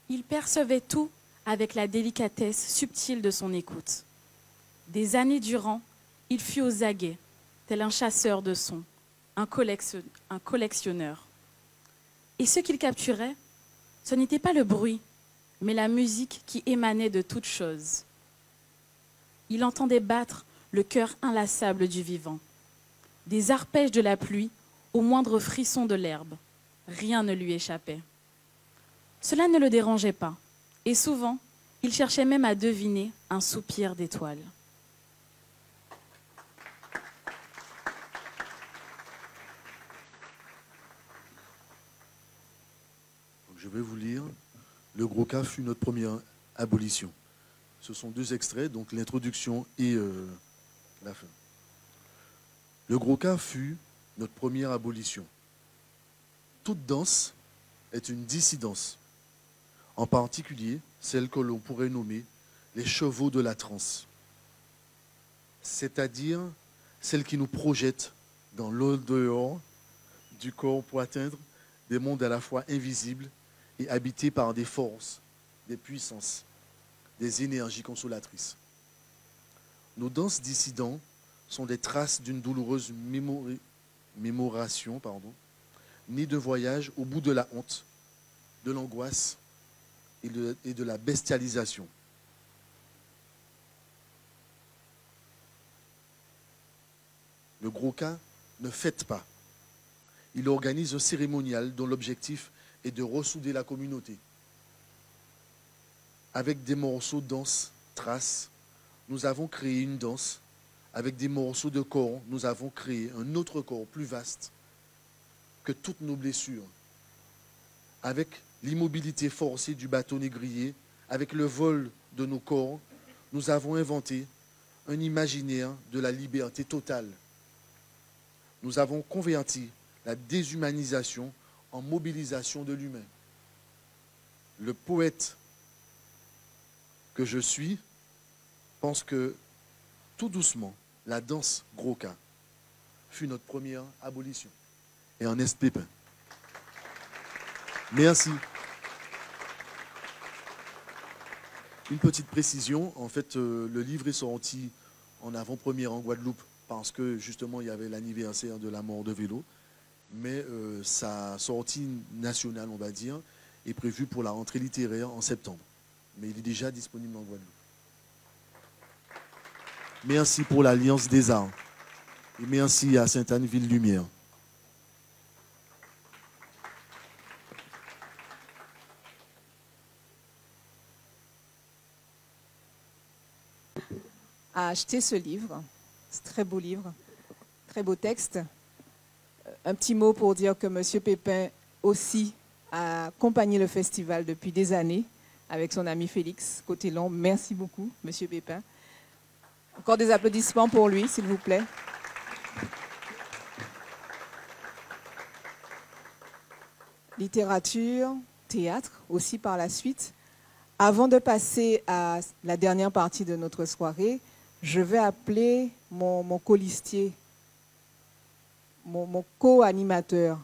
Il percevait tout avec la délicatesse subtile de son écoute. Des années durant, il fut aux aguets, tel un chasseur de sons, un collectionneur. Et ce qu'il capturait, ce n'était pas le bruit, mais la musique qui émanait de toute chose. Il entendait battre le cœur inlassable du vivant. Des arpèges de la pluie au moindre frisson de l'herbe. Rien ne lui échappait. Cela ne le dérangeait pas, et souvent, il cherchait même à deviner un soupir d'étoile. Je vais vous lire. Le gros cas fut notre première abolition. Ce sont deux extraits, donc l'introduction et la fin. Le gros cas fut notre première abolition. Toute danse est une dissidence, en particulier celle que l'on pourrait nommer les chevaux de la transe, c'est-à-dire celle qui nous projette dans l'au-dehors du corps pour atteindre des mondes à la fois invisibles et habités par des forces, des puissances, des énergies consolatrices. Nos danses dissidents sont des traces d'une douloureuse mémoration, née d'un voyage au bout de la honte, de l'angoisse et de la bestialisation. Le gros cas ne fête pas. Il organise un cérémonial dont l'objectif est de ressouder la communauté. Avec des morceaux de danse, traces, nous avons créé une danse. Avec des morceaux de corps, nous avons créé un autre corps plus vaste que toutes nos blessures. Avec l'immobilité forcée du bateau négrier, avec le vol de nos corps, nous avons inventé un imaginaire de la liberté totale. Nous avons converti la déshumanisation en mobilisation de l'humain. Le poète que je suis pense que, tout doucement, la danse gros cas fut notre première abolition. Et en est Pépin. Merci. Une petite précision, en fait, le livre est sorti en avant-première en Guadeloupe parce que justement il y avait l'anniversaire de la mort de Vélo, mais sa sortie nationale, on va dire, est prévue pour la rentrée littéraire en septembre. Mais il est déjà disponible en Guadeloupe. Merci pour l'Alliance des Arts. Et merci à Sainte-Anne-Ville-Lumière. À acheter ce livre. C'est un très beau livre, très beau texte. Un petit mot pour dire que M. Pépin aussi a accompagné le festival depuis des années avec son ami Félix Côté-Long. Merci beaucoup, M. Pépin. Encore des applaudissements pour lui, s'il vous plaît. Littérature, théâtre aussi par la suite. Avant de passer à la dernière partie de notre soirée, je vais appeler mon colistier, mon co-animateur,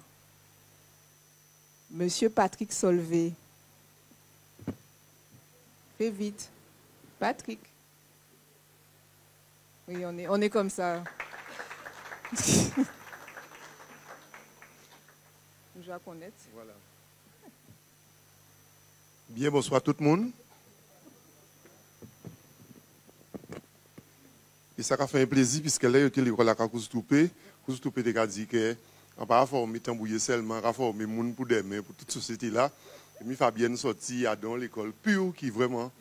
Monsieur Patrick Solvay. Fais vite. Patrick. Oui, on est comme ça. Je vais connaître. Voilà. Bien, bonsoir tout le monde. Et ça a fait un plaisir puisque là, il y a l'école à Koustoupé. Koustoupé a dit que on va former Tambouillé seulement, on va former les gens pour demain, pour toute société là. Et puis Fabienne sorti à dans l'école pure qui vraiment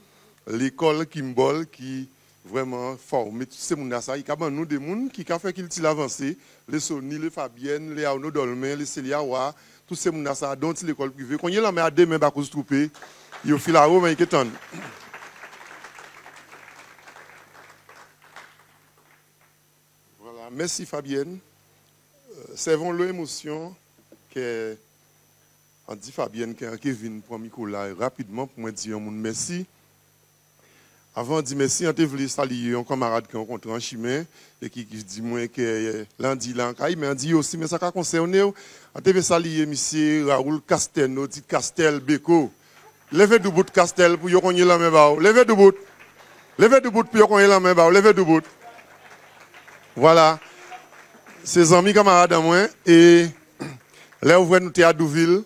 l'école qui me qui vraiment forme tous ces gens là. Il y a nous des gens qui ont fait qu'ils avancé, les Sony, les Fabienne, les Arnaud Dolmen, les Célia Wa, tous ces gens là dont l'école privée. Quand il y a la mais à demain à Koustoupé, il y a la Rome qui est Voilà, merci Fabienne. Servons l'émotion que on dit Fabienne Kevin pour Nicolas rapidement pour me dire merci. Avant de dire merci, on te voulu saluer un camarade qui a rencontré en chemin et qui dit moi que lundi là mais on dit aussi mais ça concerne on te veut saluer monsieur Raoul Castelno dit Castel Beko Levez du bout de Castel pour yon konye la main ba. Levez du bout. Levez du bout pour yon konye la main ba. Levez du bout. Voilà. Ses amis camarades à moi et là où nous à Douville,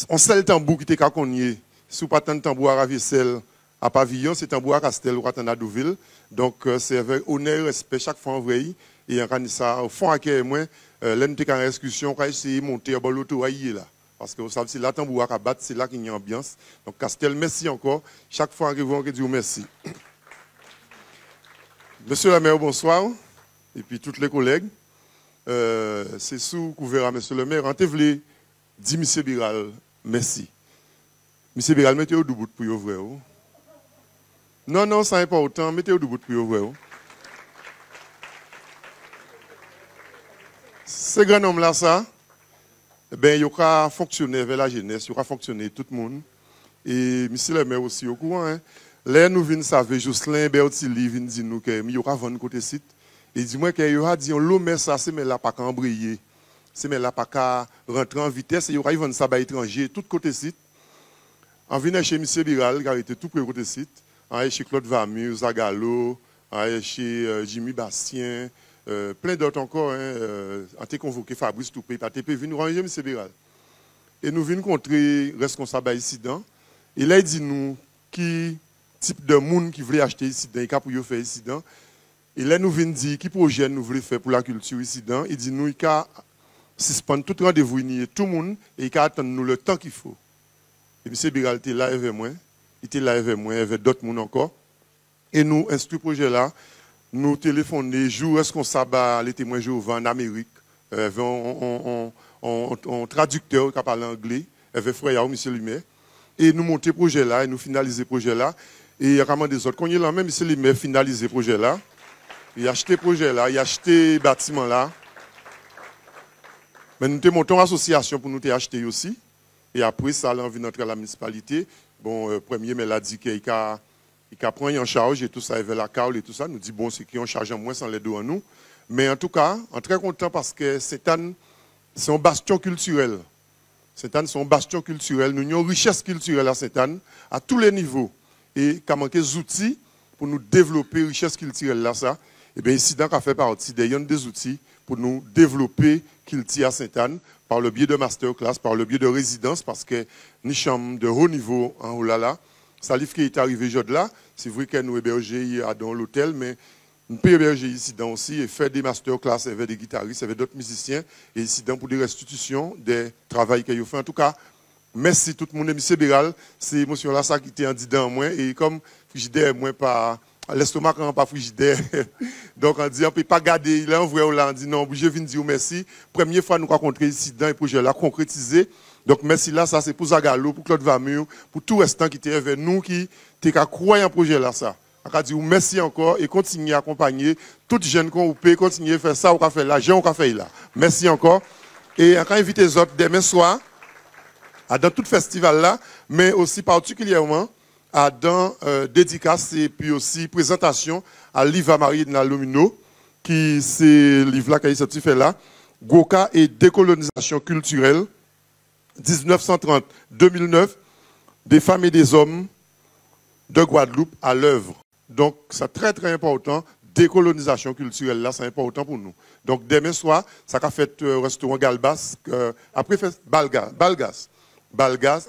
on sait le tambour qui était à Cogné. Si vous pas tant de tambour à Ravissel à Pavillon, c'est tambour à Castel ou à Douville. Donc c'est avec honneur et respect chaque fois en vrai. Et en ça au fond à qui moi là nous t'es en excursion, on va essayer de monter à l'auto là. Parce que vous savez c'est là tambour à battre, c'est là qu'il y a une ambiance. Donc Castel, merci encore. Chaque fois que vous dites merci. Monsieur le maire, bonsoir. Et puis tous les collègues. C'est sous couvert à monsieur le maire. Quand vous voulez dire monsieur Biral, merci. Monsieur Biral, mettez au debout pour ouvrir. Non, non, ça n'est pas autant. Mettez au debout pour ouvrir. Ce grand homme-là, ça, ben, il aura fonctionné vers la jeunesse, il aura fonctionné tout le monde. Et monsieur le maire aussi au courant. Hein. Là, nous venons savoir, Jocelyn Bertili vient dire nous qu'il y aura 20 côté site. Et dis-moi qu'il y aura dit, l'eau, mais ça, c'est mais là pas qu'à embrayer. C'est mais là pas qu'à rentrer en vitesse. Et il y aura vendre ça à étranger, tout côté site. En venant chez M. Biral, qui a été tout près côté site. En chez Claude Vamu, Zagalo, chez Jimmy Bastien, plein d'autres encore. On a convoqué Fabrice Toupé, PATP, venu ranger M. Biral. Et nous venons rencontrer le responsable incident. Et là, il dit nous qui type de monde qui voulait acheter incident, et qui pour faire incident. Et là, nous venons dire qui projet nous voulons faire pour la culture incident. Il dit nous, il a suspendre tout rendez-vous, tout le monde, et il a attendre nous le temps qu'il faut. Et M. Biral était là avec moi, il était là avec moi, avec d'autres monde encore. Et nous, instruit projet là, nous téléphonons, jour responsable, les témoins Jéhovah en Amérique, avec un traducteur qui parle anglais, avec frère M. Lumet. Et nous montons le projet là, et nous finalisons le projet là. Et il y a vraiment des autres. Quand il y a même M. Lumet finalisé le projet là, il a acheté le projet là, il a acheté le bâtiment là. Mais nous montons une association pour nous acheter aussi. Et après ça, on vient entrer à la municipalité. Bon, premier, mais l'a dit qu'il a pris en charge et tout ça, avec la CAOL et tout ça. Nous dit, bon, c'est qu'il en charge en moins sans les deux en nous. Mais en tout cas, on est très content parce que Sainte-Anne, c'est un bastion culturel. Sainte-Anne, c'est un bastion culturel. Nous avons une richesse culturelle à Sainte-Anne, à tous les niveaux. Et il manque des outils pour nous développer la richesse culturelle là, ça. Et bien, ici, donc, on fait partie des outils pour nous développer culture à Sainte-Anne par le biais de masterclass, par le biais de résidence, parce que nous sommes de haut niveau en Oulala. Salif qui est arrivé aujourd'hui là, c'est vrai que nous hébergeons dans l'hôtel, mais nous pouvons héberger ici dans aussi et faire des masterclass avec des guitaristes, avec d'autres musiciens, et ici dans pour des restitutions, des travaux qu'ils ont fait. En tout cas, merci tout le monde. M. Biral, c'est émotion là ça qui était en dedans moi, et comme frigidaire, moi pas. L'estomac n'est pas frigidaire. Donc, on dit, on ne peut pas garder. Il est en vrai, on dit, non, je viens de dire merci. Première fois, nous rencontrons ici dans le projet là, concrétisé. Donc, merci là, ça, c'est pour Zagalo, pour Claude Vamur, pour tout restant qui était avec nous, qui était qu'à croire en projet là, ça. On a dit, merci encore et continuez à accompagner toutes les jeunes qu'on peut, continuer à faire ça, on a fait là, on a fait là. Merci encore. Et on a invité les autres demain soir, dans tout festival là, mais aussi particulièrement, dans dédicace et puis aussi présentation à Liva Marie de Nalomino, qui c'est le livre là qui est fait là, Goka et décolonisation culturelle, 1930-2009, des femmes et des hommes de Guadeloupe à l'œuvre. Donc c'est très très important, décolonisation culturelle là, c'est important pour nous. Donc demain soir, ça a fait restaurant Galbas, après Balgas,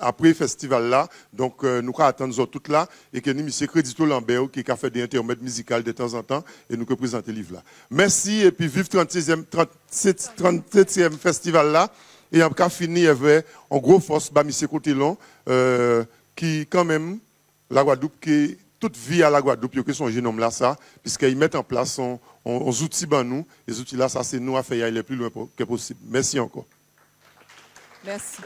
après le festival là, donc nous attendons toutes là, et que nous, M. Crédito Lambert, qui a fait des intermèdes musicaux de temps en temps, et nous présenter le livre là. Merci, et puis vive 37e festival là, et en cas fini, il y avait en gros force, M. Cotelon, qui quand même, la Guadeloupe, qui toute vie à la Guadeloupe, il y a son génome là, ça, puisqu'ils mettent en place son outils, nous, les outils là, ça c'est nous à faire aller le plus loin que possible. Merci encore. Merci.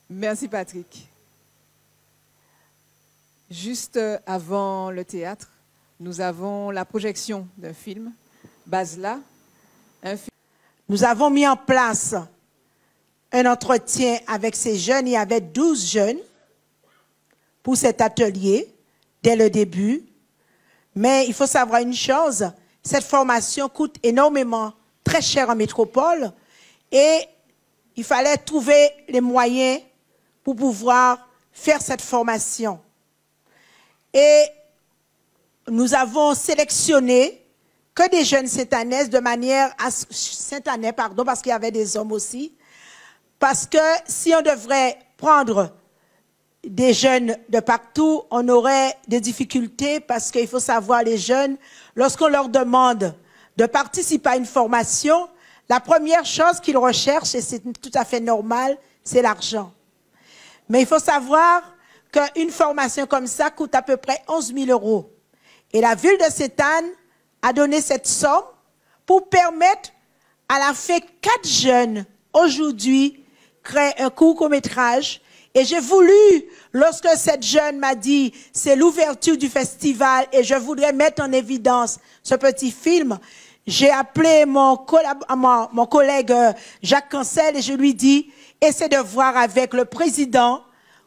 Merci Patrick. Juste avant le théâtre, nous avons la projection d'un film, Basla. Nous avons mis en place un entretien avec ces jeunes. Il y avait 12 jeunes pour cet atelier dès le début. Mais il faut savoir une chose, cette formation coûte énormément très cher en métropole et il fallait trouver les moyens pour pouvoir faire cette formation. Et nous avons sélectionné que des jeunes Saint-Anais de manière à Saint-Anais, pardon, parce qu'il y avait des hommes aussi. Parce que si on devrait prendre des jeunes de partout, on aurait des difficultés parce qu'il faut savoir, les jeunes, lorsqu'on leur demande de participer à une formation, la première chose qu'ils recherchent, et c'est tout à fait normal, c'est l'argent. Mais il faut savoir qu'une formation comme ça coûte à peu près 11 000 €. Et la ville de Sainte-Anne a donné cette somme pour permettre à la fin 4 jeunes aujourd'hui créer un court-métrage. Et j'ai voulu, lorsque cette jeune m'a dit c'est l'ouverture du festival et je voudrais mettre en évidence ce petit film, j'ai appelé mon collègue Jacques Cancel et je lui dis essaie de voir avec le président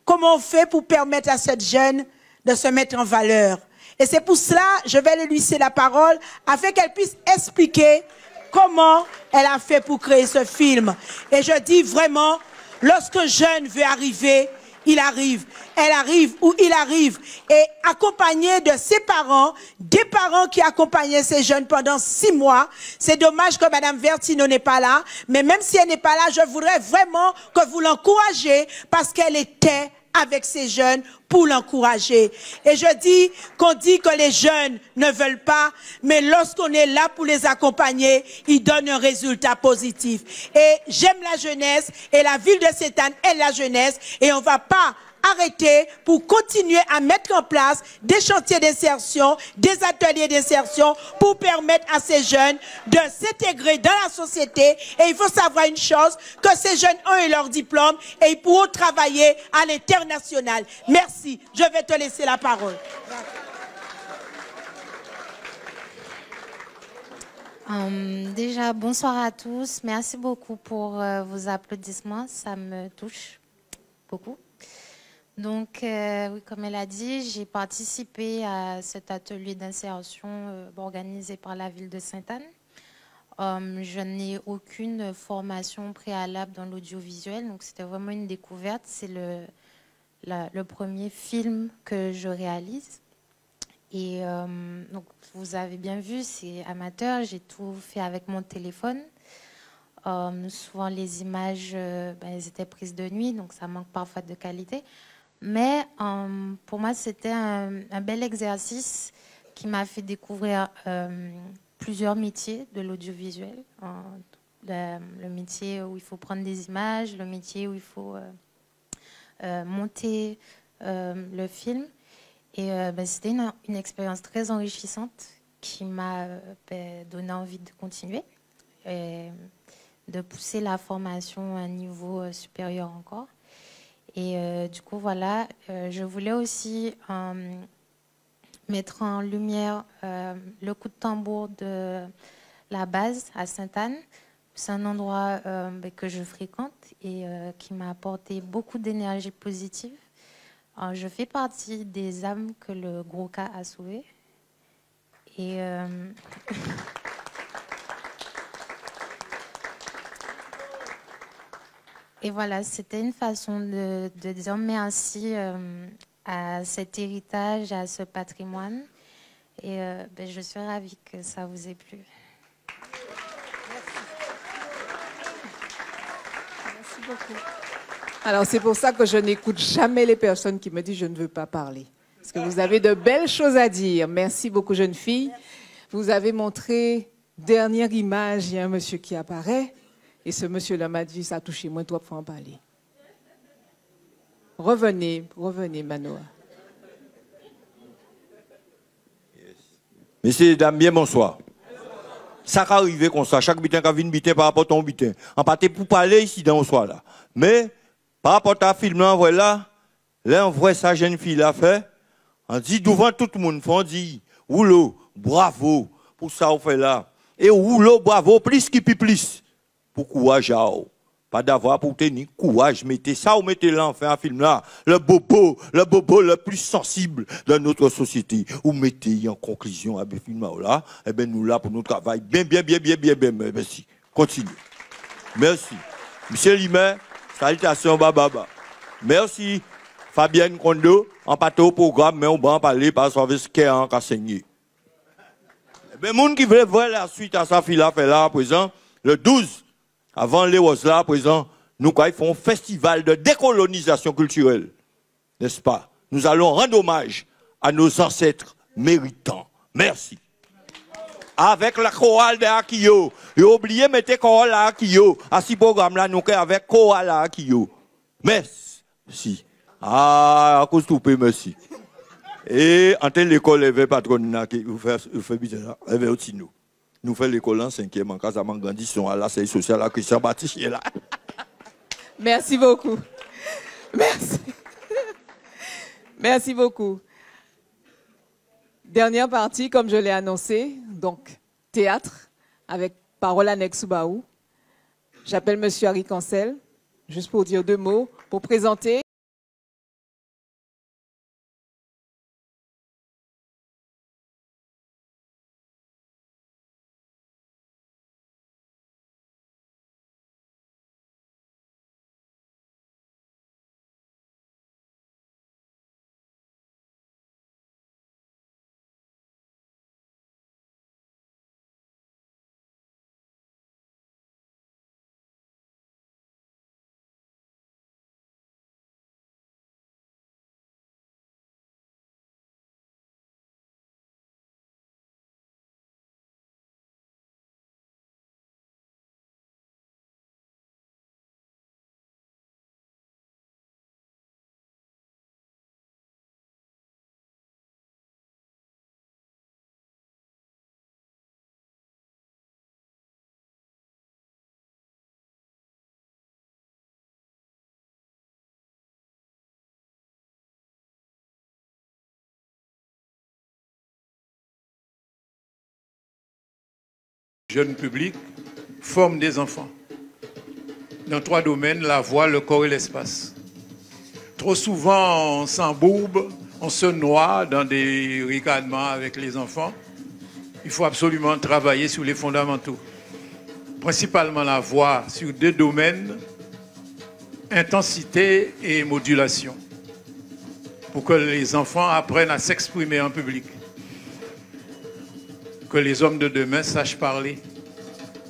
comment on fait pour permettre à cette jeune de se mettre en valeur. Et c'est pour cela, je vais lui laisser la parole afin qu'elle puisse expliquer comment elle a fait pour créer ce film. Et je dis vraiment, lorsqu'un jeune veut arriver, il arrive. Elle arrive où il arrive. Et accompagné de ses parents, des parents qui accompagnaient ces jeunes pendant 6 mois. C'est dommage que Mme Vertino n'est pas là. Mais même si elle n'est pas là, je voudrais vraiment que vous l'encouragez parce qu'elle était avec ces jeunes pour l'encourager. Et je dis qu'on dit que les jeunes ne veulent pas, mais lorsqu'on est là pour les accompagner, ils donnent un résultat positif. Et j'aime la jeunesse, et la ville de Sainte-Anne aime la jeunesse, et on ne va pas arrêter pour continuer à mettre en place des chantiers d'insertion, des ateliers d'insertion pour permettre à ces jeunes de s'intégrer dans la société. Et il faut savoir une chose, que ces jeunes ont eu leur diplôme et ils pourront travailler à l'international. Merci. Je vais te laisser la parole. Déjà, bonsoir à tous. Merci beaucoup pour vos applaudissements. Ça me touche beaucoup. Donc, oui, comme elle a dit, j'ai participé à cet atelier d'insertion organisé par la ville de Sainte-Anne. Je n'ai aucune formation préalable dans l'audiovisuel, donc c'était vraiment une découverte. C'est le premier film que je réalise. Et donc, vous avez bien vu, c'est amateur, j'ai tout fait avec mon téléphone. Souvent, les images, elles étaient prises de nuit, donc ça manque parfois de qualité. Mais pour moi, c'était un bel exercice qui m'a fait découvrir plusieurs métiers de l'audiovisuel. Le métier où il faut prendre des images, le métier où il faut monter le film. Et c'était une expérience très enrichissante qui m'a donné envie de continuer et de pousser la formation à un niveau supérieur encore. Et du coup, voilà, je voulais aussi mettre en lumière le coup de tambour de la base à Sainte-Anne. C'est un endroit que je fréquente et qui m'a apporté beaucoup d'énergie positive. Je fais partie des âmes que le Gros-K a sauvées. Et et voilà, c'était une façon de dire merci à cet héritage, à ce patrimoine. Et je suis ravie que ça vous ait plu. Merci beaucoup. Alors, c'est pour ça que je n'écoute jamais les personnes qui me disent « je ne veux pas parler ». Parce que vous avez de belles choses à dire. Merci beaucoup, jeune fille. Vous avez montré, dernière image, il y a un monsieur qui apparaît. Et ce monsieur-là m'a dit, ça a touché moi, toi, pour en parler. Revenez, Manoa. Messieurs, dames, bien bonsoir. Ça va arriver comme ça, chaque bitin qui vient bitin par rapport à ton bitin. En partie pour parler ici dans le soir là. Mais, par rapport à ce film là, on voit sa jeune fille là fait, on dit devant tout le monde, on dit, roulo, bravo, pour ça on fait là. Et roulo, bravo, plus qui plus. Pour courage à vous. Pas d'avoir pour tenir courage. Mettez ça ou mettez là, enfin, un film là. Le bobo le plus sensible de notre société. Ou mettez en conclusion à ce film là. Eh bien, nous là pour notre travail. Bien. Merci. Continue. Merci. Monsieur Limet, salutations, baba. Merci, Fabienne Kondo, en pâté au programme, mais on va en parler parce qu'on ce qu'il y a en enseigné. Les gens qui veulent voir la suite à sa fille là, fait là, à présent, le 12, avant les roses là, à présent, nous font un festival de décolonisation culturelle. N'est-ce pas? Nous allons rendre hommage à nos ancêtres méritants. Merci. Avec la chorale de Akio. Et oubliez, mettez chorale à Akio. À ce programme-là, nous sommes avec chorale à Akio. Merci. Ah, à cause de tout, merci. Et en tel l'école, il y avait patronat qui fait bizarre là. Il y avait aussi nous. Nous faisons l'école en 5e, en cas de grandissons à la série sociale à Christian Baptiste là. Merci beaucoup. Merci. Merci beaucoup. Dernière partie, comme je l'ai annoncé, donc théâtre, avec parole annexe Soubaou. J'appelle M. Harry Cancel, juste pour dire 2 mots, pour présenter. Jeune public forme des enfants dans 3 domaines, la voix, le corps et l'espace. Trop souvent, on s'embourbe, on se noie dans des ricanements avec les enfants. Il faut absolument travailler sur les fondamentaux. Principalement la voix sur 2 domaines, intensité et modulation, pour que les enfants apprennent à s'exprimer en public. Que les hommes de demain sachent parler,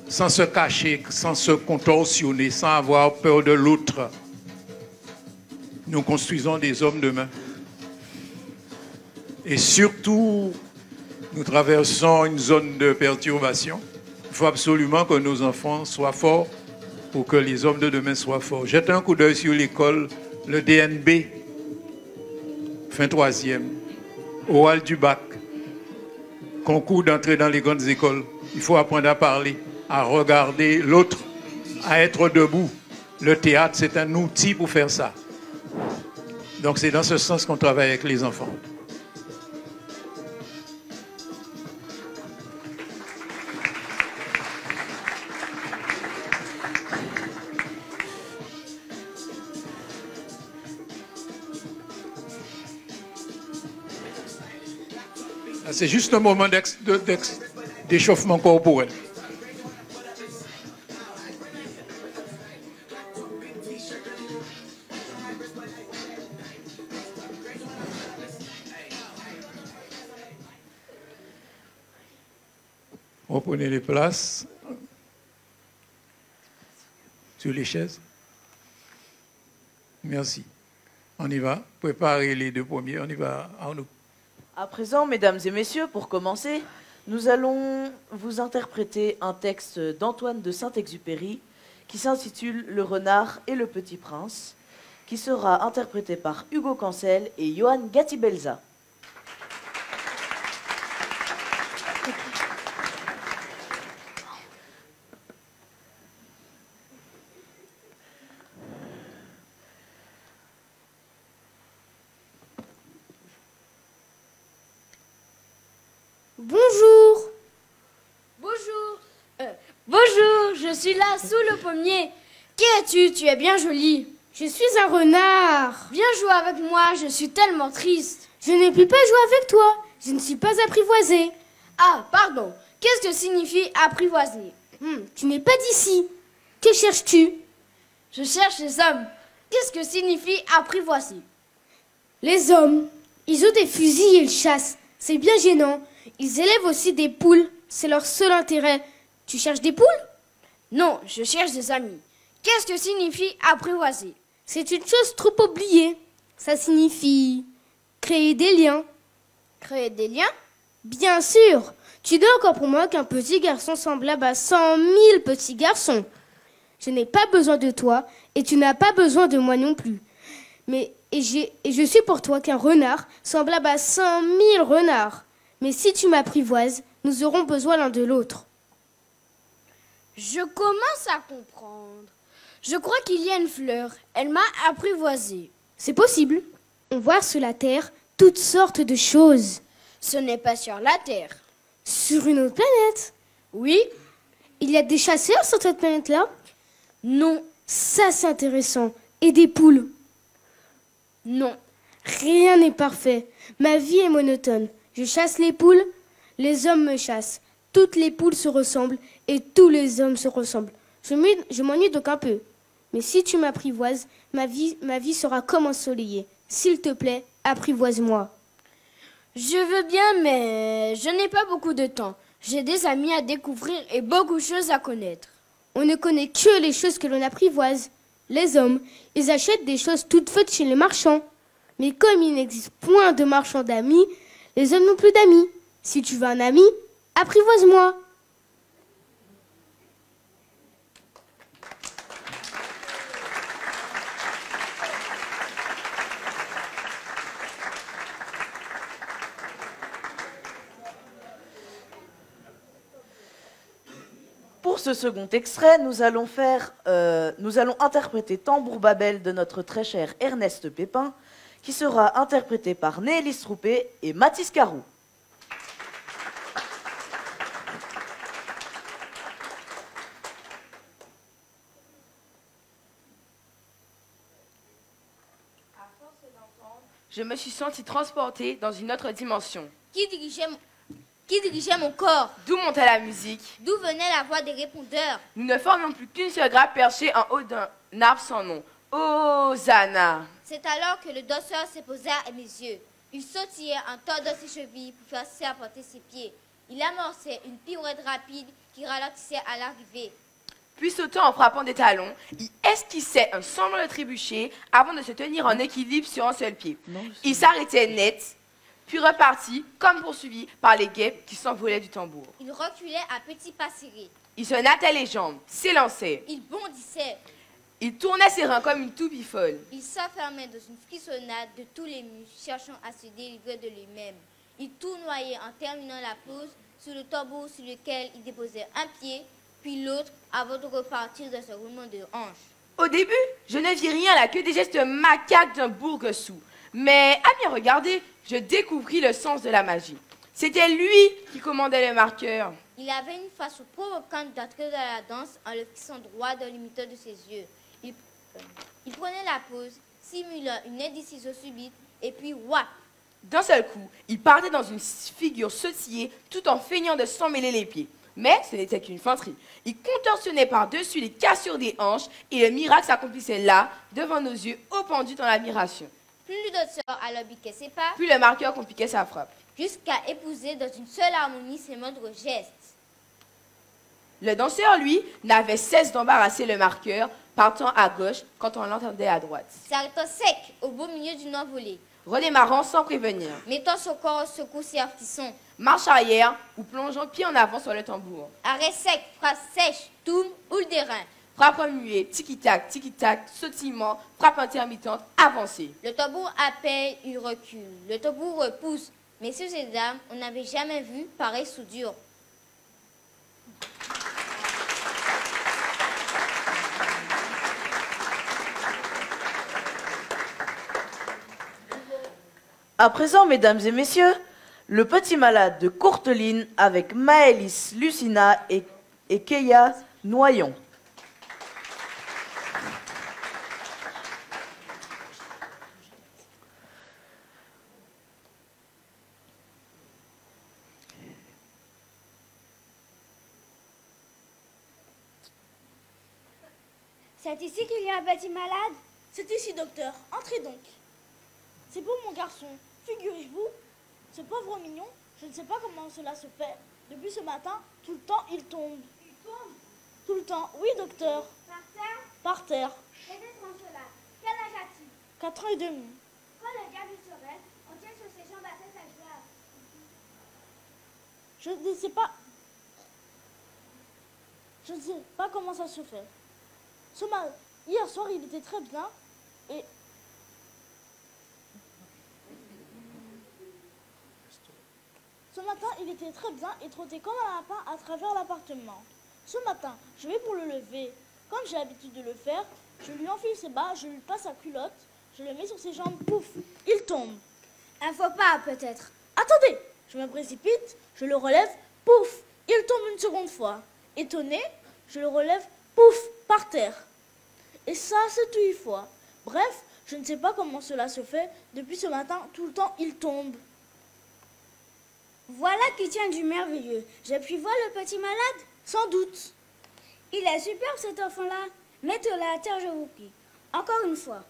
sans se cacher, sans se contorsionner, sans avoir peur de l'autre. Nous construisons des hommes demain. Et surtout, nous traversons une zone de perturbation. Il faut absolument que nos enfants soient forts pour que les hommes de demain soient forts. Jetez un coup d'œil sur l'école, le DNB, fin 3e, oral du bac. Concours d'entrée dans les grandes écoles. Il faut apprendre à parler, à regarder l'autre, à être debout. Le théâtre, c'est un outil pour faire ça. Donc c'est dans ce sens qu'on travaille avec les enfants. C'est juste un moment d'échauffement corporel. Reprenez les places sur les chaises. Merci. On y va. Préparez les 2 premiers. On y va, Arnaud. À présent, mesdames et messieurs, pour commencer, nous allons vous interpréter un texte d'Antoine de Saint-Exupéry qui s'intitule « Le renard et le petit prince », qui sera interprété par Hugo Cancel et Johan Gatibelza. Bonjour. Bonjour. Bonjour, je suis là sous le pommier. Qui es-tu? Tu es bien jolie. Je suis un renard. Viens jouer avec moi, je suis tellement triste. Je ne puis pas jouer avec toi. Je ne suis pas apprivoisée. Ah, pardon. Qu'est-ce que signifie apprivoiser? Tu n'es pas d'ici. Que cherches-tu? Je cherche les hommes. Qu'est-ce que signifie apprivoiser? Les hommes, ils ont des fusils et ils chassent. C'est bien gênant. Ils élèvent aussi des poules. C'est leur seul intérêt. Tu cherches des poules? Non, je cherche des amis. Qu'est-ce que signifie apprivoiser? C'est une chose trop oubliée. Ça signifie créer des liens. Créer des liens? Bien sûr. Tu dois encore pour moi qu'un petit garçon semblable à 100 000 petits garçons. Je n'ai pas besoin de toi et tu n'as pas besoin de moi non plus. Et je suis pour toi qu'un renard semblable à 100 000 renards. Mais si tu m'apprivoises, nous aurons besoin l'un de l'autre. Je commence à comprendre. Je crois qu'il y a une fleur. Elle m'a apprivoisée. C'est possible. On voit sur la terre toutes sortes de choses. Ce n'est pas sur la terre. Sur une autre planète? Oui. Il y a des chasseurs sur cette planète-là? Non. Ça, c'est intéressant. Et des poules? Non. Rien n'est parfait. Ma vie est monotone. Je chasse les poules, les hommes me chassent. Toutes les poules se ressemblent et tous les hommes se ressemblent. Je m'ennuie donc un peu. Mais si tu m'apprivoises, ma vie sera comme ensoleillée. S'il te plaît, apprivoise-moi. Je veux bien, mais je n'ai pas beaucoup de temps. J'ai des amis à découvrir et beaucoup de choses à connaître. On ne connaît que les choses que l'on apprivoise. Les hommes, ils achètent des choses toutes faites chez les marchands. Mais comme il n'existe point de marchands d'amis, les hommes n'ont plus d'amis. Si tu veux un ami, apprivoise-moi. Pour ce second extrait, nous allons interpréter Tambour Babel de notre très cher Ernest Pépin, qui sera interprété par Nélis Troupé et Mathis Carou. Je me suis sentie transportée dans une autre dimension. Qui dirigeait mon corps? D'où montait la musique? D'où venait la voix des répondeurs? Nous ne formions plus qu'une seule grappe perchée en haut d'un arbre sans nom. Hosanna! C'est alors que le danseur s'est posé à mes yeux. Il sautillait en tordant ses chevilles pour faire serpenter ses pieds. Il amorçait une pirouette rapide qui ralentissait à l'arrivée. Puis sautant en frappant des talons, il esquissait un semblant de trébucher avant de se tenir en équilibre sur un seul pied. Il s'arrêtait net, puis repartit, comme poursuivi par les guêpes qui s'envolaient du tambour. Il reculait à petits pas serrés. Il se nattait les jambes, s'élançait. Il bondissait. Il tournait ses reins comme une toupie folle. Il s'enfermait dans une frissonnade de tous les muscles, cherchant à se délivrer de lui-même. Il tournoyait en terminant la pause sur le tambour sur lequel il déposait un pied, puis l'autre, avant de repartir dans ce roulement de hanches. Au début, je ne vis rien là que des gestes macaques d'un bourg-sous. Mais à m'y regarder, je découvris le sens de la magie. C'était lui qui commandait le marqueur. Il avait une façon provocante d'entrer dans la danse en le fixant droit dans l'imiteur de ses yeux. Il prenait la pause, simulant une indécision subite, et puis wouah! D'un seul coup, il partait dans une figure sautillée tout en feignant de s'en mêler les pieds. Mais ce n'était qu'une feinterie. Il contorsionnait par-dessus les cassures des hanches et le miracle s'accomplissait là, devant nos yeux, au pendu dans l'admiration. Plus le danseur alors biquait ses pas, plus le marqueur compliquait sa frappe. Jusqu'à épouser dans une seule harmonie ses moindres gestes. Le danseur, lui, n'avait cesse d'embarrasser le marqueur, partant à gauche quand on l'entendait à droite. S'arrêtant sec au beau milieu d'une envolée. Redémarrant sans prévenir. Mettant son corps en secousse et artisson. Marche arrière ou plongeant pied en avant sur le tambour. Arrêt sec, phrase sèche, tourne ou le dérin. Frappe remuée, tiki-tac, sautillement, frappe intermittente, avancée. Le tambour appelle, il recule. Le tambour repousse. Messieurs et dames, on n'avait jamais vu pareille soudure. À présent, mesdames et messieurs, le petit malade de Courteline avec Maëlys Lucina et Keya Noyon. C'est ici qu'il y a un petit malade? C'est ici, docteur. Entrez donc. C'est pour mon garçon. Figurez-vous, ce pauvre mignon, je ne sais pas comment cela se fait. Depuis ce matin, tout le temps, il tombe. Il tombe? Tout le temps. Oui, docteur. Par terre? Par terre. Et étrange cela. Quel âge a-t-il? 4 ans et demi. Quand le diable serait, on tient sur ses jambes à cet âge-là. Je ne sais pas. Je ne sais pas comment ça se fait. Hier soir, il était très bien et ce matin, il était très bien et trottait comme un lapin à travers l'appartement. Ce matin, je vais pour le lever. Comme j'ai l'habitude de le faire, je lui enfile ses bas, je lui passe sa culotte, je le mets sur ses jambes, pouf, il tombe. Un faux pas, peut-être. Attendez, je me précipite, je le relève, pouf, il tombe une seconde fois. Étonné, je le relève, pouf, par terre. Et ça, c'est 8 fois. Bref, je ne sais pas comment cela se fait. Depuis ce matin, tout le temps, il tombe. Voilà qui tient du merveilleux. J'ai pu voir le petit malade? Sans doute. Il est superbe cet enfant-là. Mettez-le à terre, je vous prie. Encore une fois.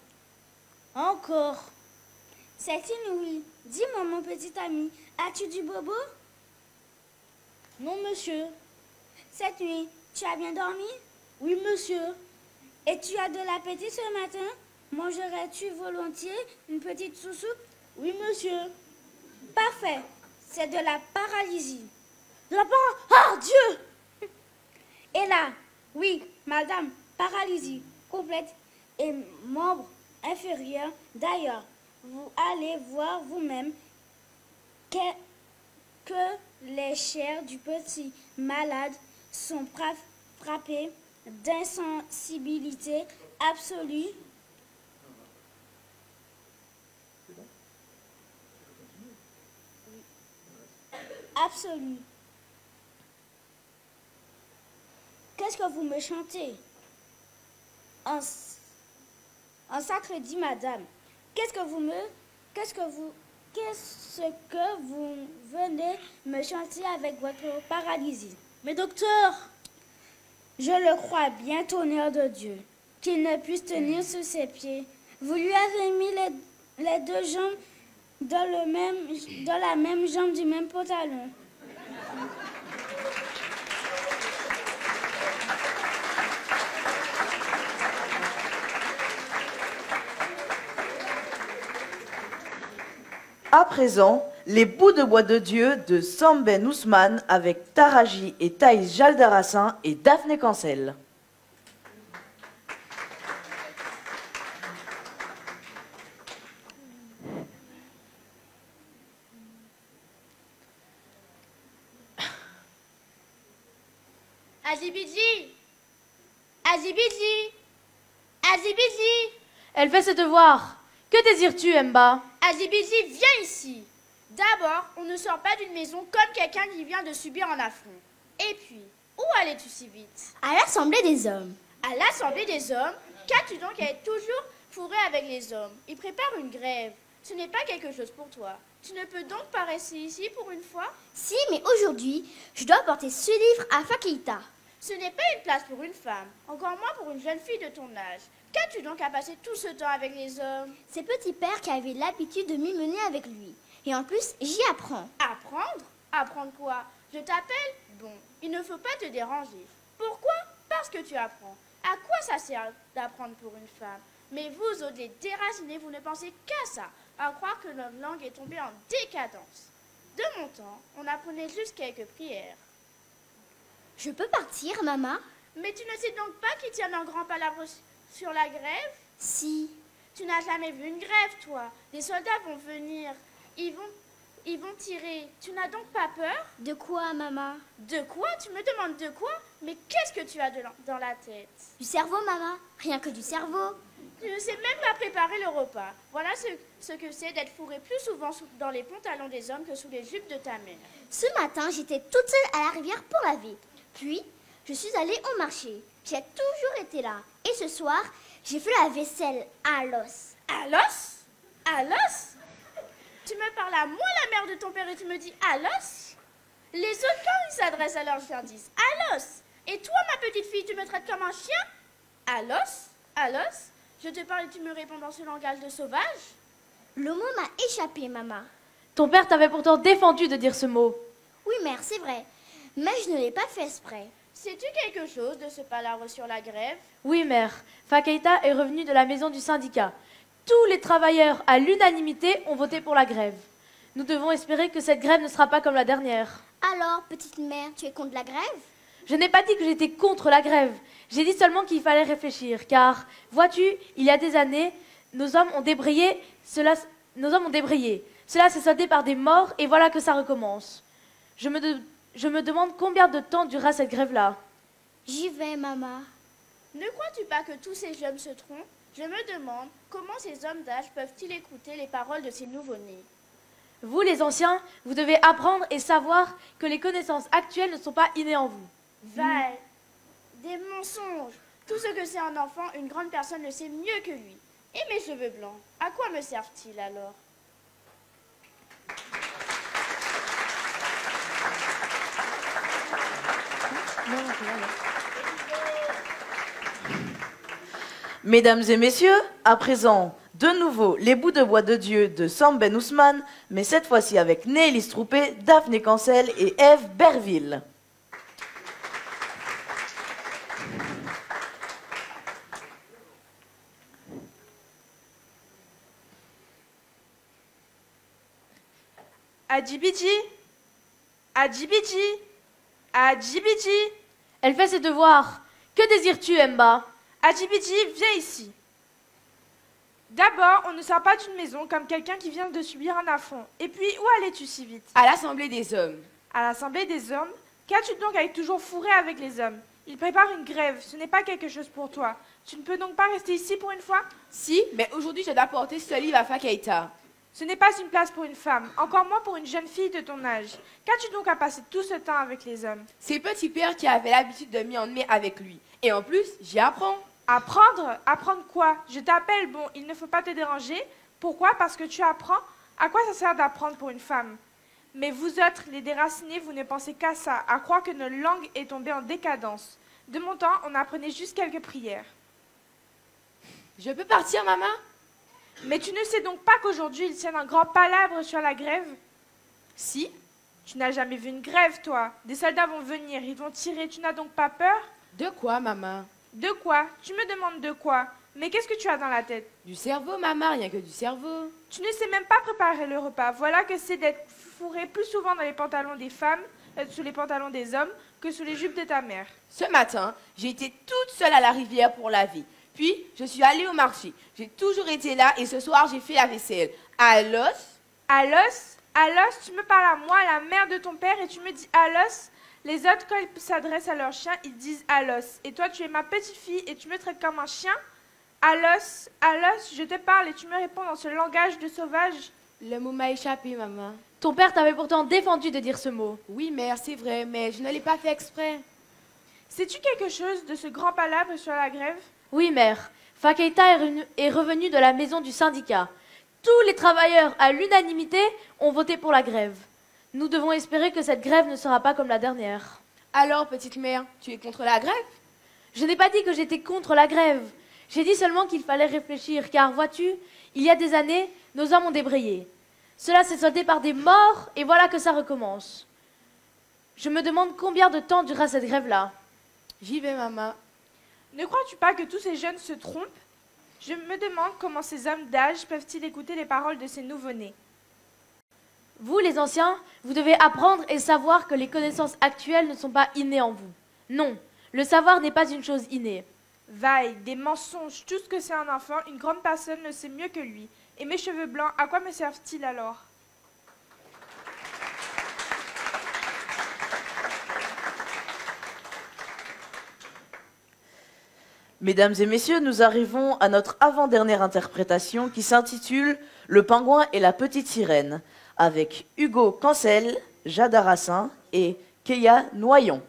Encore. C'est inouï. Dis-moi, mon petit ami, as-tu du bobo? Non, monsieur. Cette nuit, tu as bien dormi? Oui, monsieur. Et tu as de l'appétit ce matin? Mangerais-tu volontiers une petite sous-soupe? Oui, monsieur. Parfait. C'est de la paralysie. De la paralysie? Ah, Dieu! Et là, oui, madame, paralysie complète et membre inférieur. D'ailleurs, vous allez voir vous-même que les chairs du petit malade sont frappées d'insensibilité absolue. Absolue. Qu'est-ce que vous me chantez? Un sacre dit, madame. Qu'est-ce que vous venez me chanter avec votre paralysie? Mais docteur, je le crois bien, tonnerre de Dieu, qu'il ne puisse tenir sur ses pieds. Vous lui avez mis les deux jambes dans la même jambe du même pantalon. À présent, les bouts de bois de Dieu de Sam Ben Ousmane avec Taraji et Thaïs Jaldarassin et Daphné Cancel. Azibidji! Azibidji! Azibidji! Elle fait ses devoirs. Que désires-tu, Mba? Azibidji, viens ici. D'abord, on ne sort pas d'une maison comme quelqu'un qui vient de subir un affront. Et puis, où allais-tu si vite? À l'Assemblée des hommes. À l'Assemblée des hommes? Qu'as-tu donc à être toujours fourré avec les hommes? Ils préparent une grève. Ce n'est pas quelque chose pour toi. Tu ne peux donc pas rester ici pour une fois? Si, mais aujourd'hui, je dois porter ce livre à Fakita. Ce n'est pas une place pour une femme, encore moins pour une jeune fille de ton âge. Qu'as-tu donc à passer tout ce temps avec les hommes? C'est petit père qui avait l'habitude de m'y mener avec lui. Et en plus, j'y apprends. Apprendre? Apprendre quoi? Je t'appelle? Bon, il ne faut pas te déranger. Pourquoi? Parce que tu apprends. À quoi ça sert d'apprendre pour une femme? Mais vous, autres les déracinés, vous ne pensez qu'à ça, à croire que notre langue est tombée en décadence. De mon temps, on apprenait juste quelques prières. Je peux partir, maman? Mais tu ne sais donc pas qui tient un grand palabre sur la grève? Si. Tu n'as jamais vu une grève, toi. Des soldats vont venir. Ils vont tirer. Tu n'as donc pas peur? De quoi, maman? De quoi? Tu me demandes de quoi? Mais qu'est-ce que tu as dans la tête? Du cerveau, maman. Rien que du cerveau. Tu ne sais même pas préparer le repas. Voilà ce que c'est d'être fourré plus souvent dans les pantalons des hommes que sous les jupes de ta mère. Ce matin, j'étais toute seule à la rivière pour laver. Puis, je suis allée au marché. J'ai toujours été là. Et ce soir, j'ai fait la vaisselle à l'os. À l'os? À l'os? Tu me parles à moi, la mère de ton père, et tu me dis à l'os? Les autres, quand ils s'adressent à leur chien, disent à l'os. Et toi, ma petite fille, tu me traites comme un chien? Alos? Alos? Je te parle et tu me réponds dans ce langage de sauvage? Le mot m'a échappé, maman. Ton père t'avait pourtant défendu de dire ce mot. Oui, mère, c'est vrai. Mais je ne l'ai pas fait exprès. Sais-tu quelque chose de ce palabre sur la grève? Oui, mère. Fakeita est revenu de la maison du syndicat. Tous les travailleurs, à l'unanimité, ont voté pour la grève. Nous devons espérer que cette grève ne sera pas comme la dernière. Alors, petite mère, tu es contre la grève? Je n'ai pas dit que j'étais contre la grève. J'ai dit seulement qu'il fallait réfléchir. Car, vois-tu, il y a des années, nos hommes ont débrayé. Cela s'est soldé par des morts et voilà que ça recommence. Je me demande combien de temps durera cette grève-là. J'y vais, maman. Ne crois-tu pas que tous ces jeunes se trompent? Je me demande comment ces hommes d'âge peuvent-ils écouter les paroles de ces nouveau-nés? Vous, les anciens, vous devez apprendre et savoir que les connaissances actuelles ne sont pas innées en vous. Val, des mensonges. Tout ce que c'est un enfant, une grande personne le sait mieux que lui. Et mes cheveux blancs, à quoi me servent-ils alors? Mesdames et messieurs, à présent, de nouveau, les bouts de bois de Dieu de Sam Ben Ousmane, mais cette fois-ci avec Nélis Troupé, Daphné Cancel et Ève Berville. Adjibidji, Adjibidji, Adjibidji. Elle fait ses devoirs. Que désires-tu, Emba? Adjibidji, viens ici. D'abord, on ne sort pas d'une maison comme quelqu'un qui vient de subir un affront. Et puis, où allais-tu si vite? À l'Assemblée des hommes. À l'Assemblée des hommes? Qu'as-tu donc à être toujours fourré avec les hommes? Ils préparent une grève, ce n'est pas quelque chose pour toi. Tu ne peux donc pas rester ici pour une fois? Si, mais aujourd'hui je dois porter ce livre à Fakeita. Ce n'est pas une place pour une femme, encore moins pour une jeune fille de ton âge. Qu'as-tu donc à passer tout ce temps avec les hommes? C'est petit père qui avait l'habitude de m'y emmener avec lui. Et en plus, j'y apprends. Apprendre? Apprendre quoi? Je t'appelle, bon, il ne faut pas te déranger. Pourquoi? Parce que tu apprends? À quoi ça sert d'apprendre pour une femme? Mais vous autres, les déracinés, vous ne pensez qu'à ça, à croire que notre langue est tombée en décadence. De mon temps, on apprenait juste quelques prières. Je peux partir, maman? Mais tu ne sais donc pas qu'aujourd'hui, ils tiennent un grand palabre sur la grève? Si. Tu n'as jamais vu une grève, toi? Des soldats vont venir, ils vont tirer, tu n'as donc pas peur? De quoi, maman? De quoi? Tu me demandes de quoi? Mais qu'est-ce que tu as dans la tête? Du cerveau, maman, rien que du cerveau. Tu ne sais même pas préparer le repas. Voilà que c'est d'être fourré plus souvent dans les pantalons des femmes, sous les pantalons des hommes, que sous les jupes de ta mère. Ce matin, j'ai été toute seule à la rivière pour laver. Puis, je suis allée au marché. J'ai toujours été là et ce soir, j'ai fait la vaisselle. Alos? Alos? Alos, tu me parles à moi, la mère de ton père, et tu me dis Alos? Les autres, quand ils s'adressent à leur chien, ils disent Alos. Et toi, tu es ma petite fille et tu me traites comme un chien? Alos, Alos, je te parle et tu me réponds dans ce langage de sauvage. Le mot m'a échappé, maman. Ton père t'avait pourtant défendu de dire ce mot. Oui, mère, c'est vrai, mais je ne l'ai pas fait exprès. Sais-tu quelque chose de ce grand palabre sur la grève? Oui, mère. Fakeita est revenu de la maison du syndicat. Tous les travailleurs, à l'unanimité, ont voté pour la grève. Nous devons espérer que cette grève ne sera pas comme la dernière. Alors, petite mère, tu es contre la grève? Je n'ai pas dit que j'étais contre la grève. J'ai dit seulement qu'il fallait réfléchir, car vois-tu, il y a des années, nos hommes ont débrayé. Cela s'est soldé par des morts, et voilà que ça recommence. Je me demande combien de temps durera cette grève-là. J'y vais, maman. Ne crois-tu pas que tous ces jeunes se trompent? Je me demande comment ces hommes d'âge peuvent-ils écouter les paroles de ces nouveau-nés. Vous, les anciens, vous devez apprendre et savoir que les connaissances actuelles ne sont pas innées en vous. Non, le savoir n'est pas une chose innée. Vaille, des mensonges, tout ce que c'est un enfant, une grande personne le sait mieux que lui. Et mes cheveux blancs, à quoi me servent-ils alors? Mesdames et messieurs, nous arrivons à notre avant-dernière interprétation qui s'intitule « Le pingouin et la petite sirène » avec Hugo Cancel, Jade Arassin et Keya Noyon.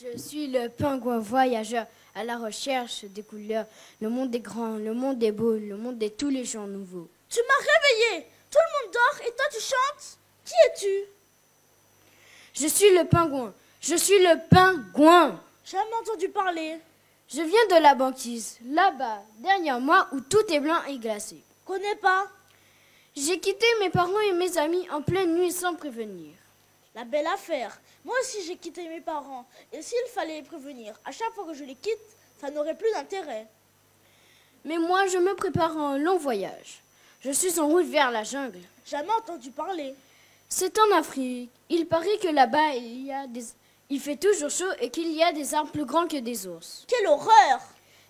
Je suis le pingouin voyageur à la recherche des couleurs. Le monde est grand, le monde est beau, le monde est tous les jours nouveaux. Tu m'as réveillé. Tout le monde dort et toi tu chantes. Qui es-tu? Je suis le pingouin. Je suis le pingouin. J'ai jamais entendu parler. Je viens de la banquise, là-bas, derrière moi, où tout est blanc et glacé. Connais pas. J'ai quitté mes parents et mes amis en pleine nuit sans prévenir. La belle affaire. Moi aussi j'ai quitté mes parents. Et s'il fallait les prévenir, à chaque fois que je les quitte, ça n'aurait plus d'intérêt. Mais moi, je me prépare à un long voyage. Je suis en route vers la jungle. Jamais entendu parler. C'est en Afrique. Il paraît que là-bas, il fait toujours chaud et qu'il y a des arbres plus grands que des ours. Quelle horreur!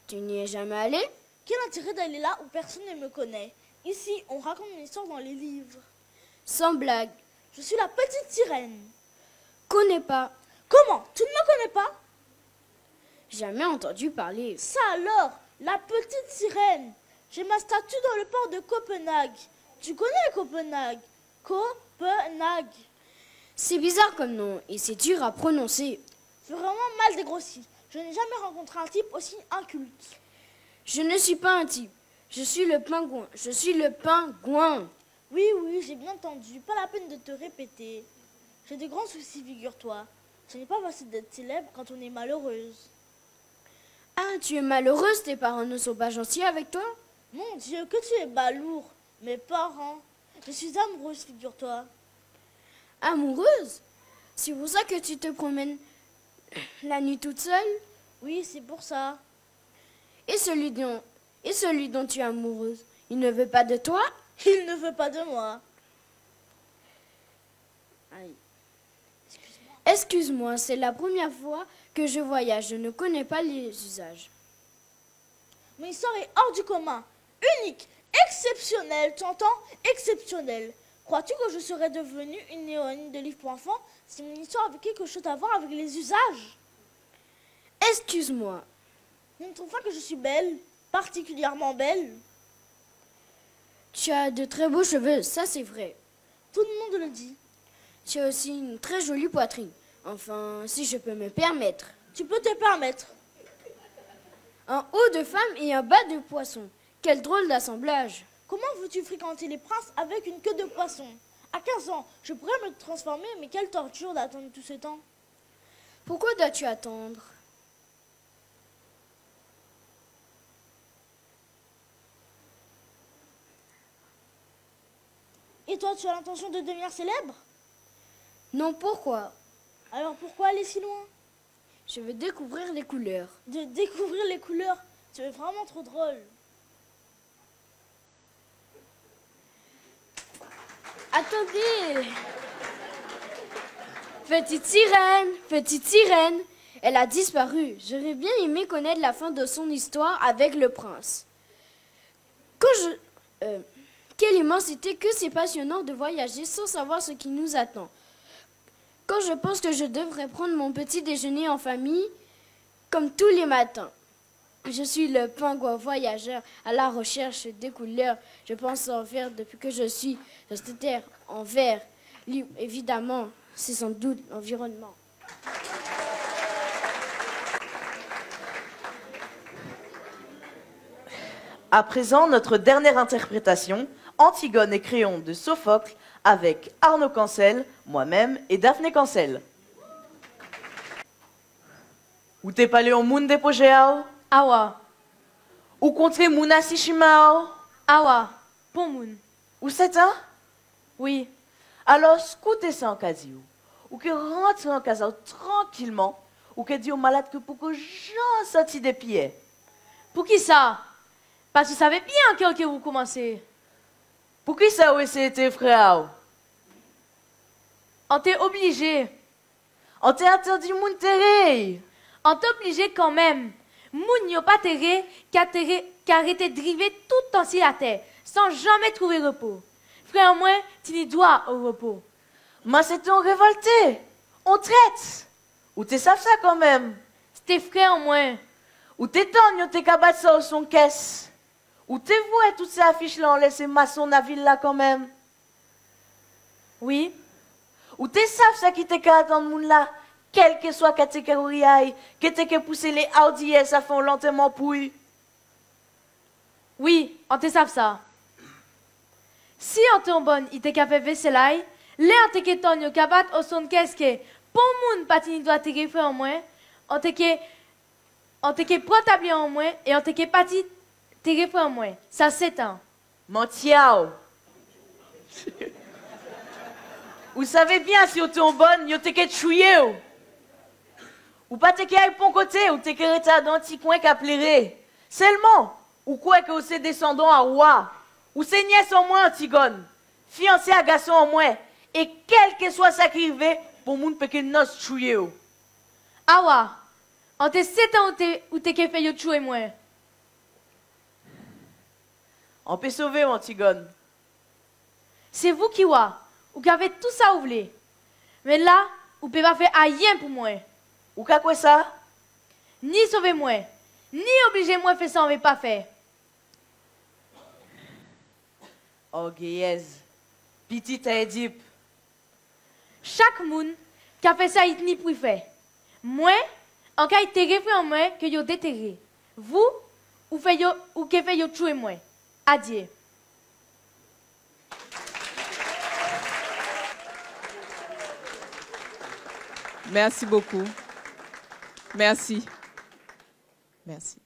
Tu n'y es jamais allé? Quel intérêt d'aller là où personne ne me connaît? Ici, on raconte une histoire dans les livres. Sans blague. Je suis la petite sirène. Connais pas. Comment? Tu ne me connais pas? Jamais entendu parler. Ça alors, la petite sirène. J'ai ma statue dans le port de Copenhague. Tu connais Copenhague? Copenhague. C'est bizarre comme nom et c'est dur à prononcer. C'est vraiment mal dégrossi. Je n'ai jamais rencontré un type aussi inculte. Je ne suis pas un type. Je suis le pingouin. Je suis le pingouin. Oui, oui, j'ai bien entendu. Pas la peine de te répéter. J'ai de grands soucis, figure-toi. Ce n'est pas facile d'être célèbre quand on est malheureuse. Ah, tu es malheureuse? Tes parents ne sont pas gentils avec toi? Mon Dieu, que tu es balourd. Mes parents. Je suis amoureuse, figure-toi. Amoureuse? C'est pour ça que tu te promènes la nuit toute seule? Oui, c'est pour ça. Et celui dont tu es amoureuse, il ne veut pas de toi? Il ne veut pas de moi. Excuse-moi, c'est la première fois que je voyage. Je ne connais pas les usages. Mon histoire est hors du commun. Unique, exceptionnelle, tu entends? Exceptionnelle. Crois-tu que je serais devenue une héroïne de livre pour enfants si mon histoire avait quelque chose à voir avec les usages? Excuse-moi. Tu ne trouves pas que je suis belle? Particulièrement belle? Tu as de très beaux cheveux, ça c'est vrai. Tout le monde le dit. Tu as aussi une très jolie poitrine. Enfin, si je peux me permettre. Tu peux te permettre. Un haut de femme et un bas de poisson. Quel drôle d'assemblage. Comment veux-tu fréquenter les princes avec une queue de poisson? À 15 ans, je pourrais me transformer, mais quelle torture d'attendre tout ce temps. Pourquoi dois-tu attendre? Et toi, tu as l'intention de devenir célèbre? Non, pourquoi? Alors pourquoi aller si loin? Je veux découvrir les couleurs. De découvrir les couleurs? Tu es vraiment trop drôle. Attendez! Petite sirène, elle a disparu. J'aurais bien aimé connaître la fin de son histoire avec le prince. Quelle immensité, que c'est passionnant de voyager sans savoir ce qui nous attend. Quand je pense que je devrais prendre mon petit déjeuner en famille, comme tous les matins. Je suis le pingouin voyageur à la recherche des couleurs. Je pense en vert depuis que je suis sur cette terre en vert. Libre, évidemment, c'est sans doute l'environnement. À présent, notre dernière interprétation, Antigone et Créon de Sophocle, avec Arnaud Cancel, moi-même et Daphné Cancel. Ou t'es pas allé au monde des Pogéao? Awa. Ou contre Mouna Sishimao? Awa. Bon moun. Ou c'est ça? Oui. Alors, scoutez ça en casiou. Ou que rentre en casa tranquillement. Ou que dit aux malades que pour que j'en sorti des pieds. Pour qui ça? Parce que vous savez bien que vous commencez. Pour qui ça, oui, c'était frère? On t'est obligé. On t'est interdit moun terre. On t'est obligé quand même. Moun n'y a pas terre qui a arrêté de driver tout le temps sur la terre, sans jamais trouver repos. Frère, moi, tu n'y dois au repos. Mais c'était en révolté. On traite. Ou t'es savent ça quand même? C'était frère, moi. Ou t'es tant, t'es qu'à battre ça au son caisse. Ou t'es voué toutes ces affiches-là, on laisse maçon à ville là quand même. Oui. Ou t'es savent ça qui t'es qu'à attendre moun là, quelle que soit la catégorie, que tu pousser les Audi, ça fait lentement pouille. Oui, on te savent ça. Si on te bonne, il te capé vaisselaille, les on te que ton yo cabat au son qu'est-ce que pour moun patini doit te que faire en moins, on te que protable en moins et on te que pati te que faire en moins. Ça c'est un. Mentiao. Vous savez bien si on te bonne, yo te que chouyer. Ou pas te que aille pour côté, ou te que reta dans petit coin qu'a plairé. Seulement, ou quoi que vous êtes descendant à roi, ou c'est nièce en moins Antigone, fiancé à garçon en moins, et quel que soit ça qui arrive, pour moun peut que noce chouye. Awa, on te 7 ans ou te que fait yo chouer moins. On peut sauver Antigone. C'est vous qui ou qui avez tout ça oublié. Mais là, vous pouvez pas faire rien pour moi. Ou qu'à quoi ça? Ni sauver moi, ni obliger moi faire ça, on ne veut pas faire. Oh, Gayez. Petit Édipe. Chaque monde qui a fait ça, il n'y peut faire. Moi, en cas, il te fait en moi que yo déterré. Vous, ou que fait yo tuer moi. Adieu. Merci beaucoup. Merci. Merci.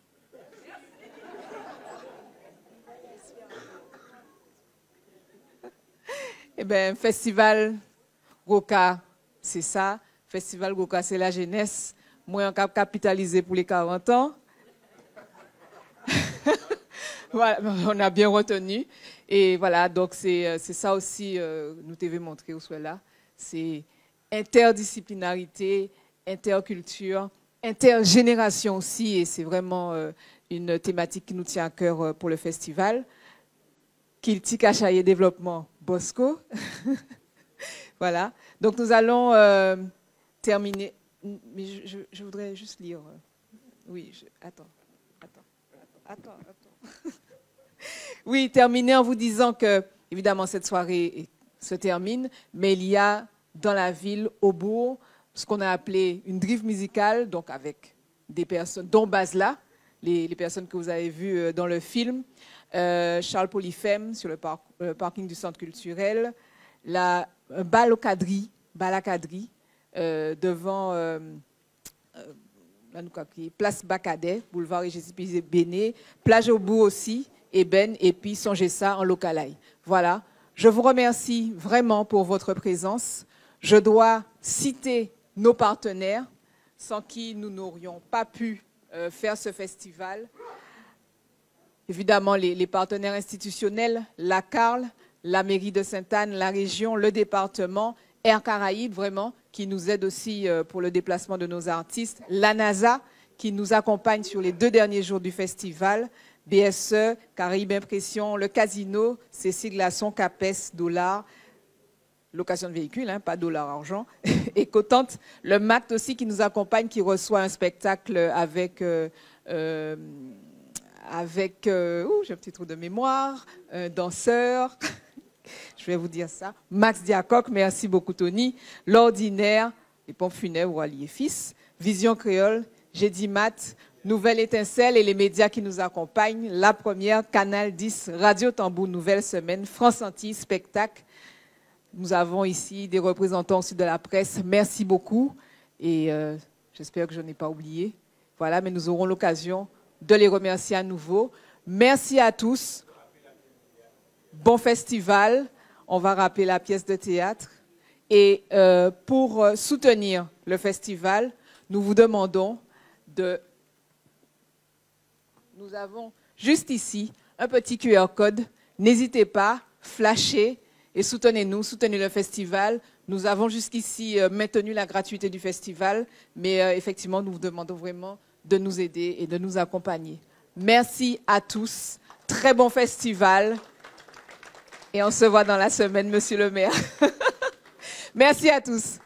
Eh bien, Festival Goka, c'est ça. Festival Goka, c'est la jeunesse. Moi, on a capitalisé pour les 40 ans. Voilà, on a bien retenu. Et voilà, donc c'est ça aussi, nous t'avons montré au soir là. C'est interdisciplinarité, interculture, intergénération aussi. Et c'est vraiment une thématique qui nous tient à cœur pour le festival. Kilti Kachaye Développement Bosco. Voilà. Donc nous allons terminer. Mais je voudrais juste lire. Oui, attends. Oui, terminer en vous disant que, évidemment, cette soirée se termine, mais il y a dans la ville, au bourg, ce qu'on a appelé une drive musicale, donc avec des personnes, dont Basla, les personnes que vous avez vues dans le film, Charles Polyphème sur le parking du centre culturel, un bal à quadrille, devant Place Bacadet, boulevard Régis Béné, plage au bout aussi, Eben, et puis songez ça en localaï. Voilà. Je vous remercie vraiment pour votre présence. Je dois citer nos partenaires, sans qui nous n'aurions pas pu faire ce festival. Évidemment, les partenaires institutionnels, la CARL, la mairie de Sainte-Anne, la région, le département, Air Caraïbes, vraiment, qui nous aide aussi pour le déplacement de nos artistes, la NASA, qui nous accompagne sur les 2 derniers jours du festival, BSE, Caraïbes Impression, le Casino, Cécile Glaçon, CAPES, Dollar, location de véhicules, hein, pas dollar, argent, et Cotante, le MACT aussi qui nous accompagne, qui reçoit un spectacle avec j'ai un petit trou de mémoire, un danseur, je vais vous dire ça, Max Diacoc, merci beaucoup Tony, l'ordinaire, les pompes funèbres, Wally et Fils, Vision Créole, J'ai dit Mat, Nouvelle Étincelle et les médias qui nous accompagnent, la première, Canal 10, Radio Tambour, Nouvelle Semaine, France Antilles, Spectacle. Nous avons ici des représentants aussi de la presse. Merci beaucoup et j'espère que je n'ai pas oublié. Voilà, mais nous aurons l'occasion de les remercier à nouveau. Merci à tous. Bon festival. On va rappeler la pièce de théâtre. Et pour soutenir le festival, nous vous demandons de... Nous avons juste ici un petit QR code. N'hésitez pas, flashez et soutenez-nous, soutenez le festival. Nous avons jusqu'ici maintenu la gratuité du festival, mais effectivement, nous vous demandons vraiment de nous aider et de nous accompagner. Merci à tous. Très bon festival. Et on se voit dans la semaine, monsieur le maire. Merci à tous.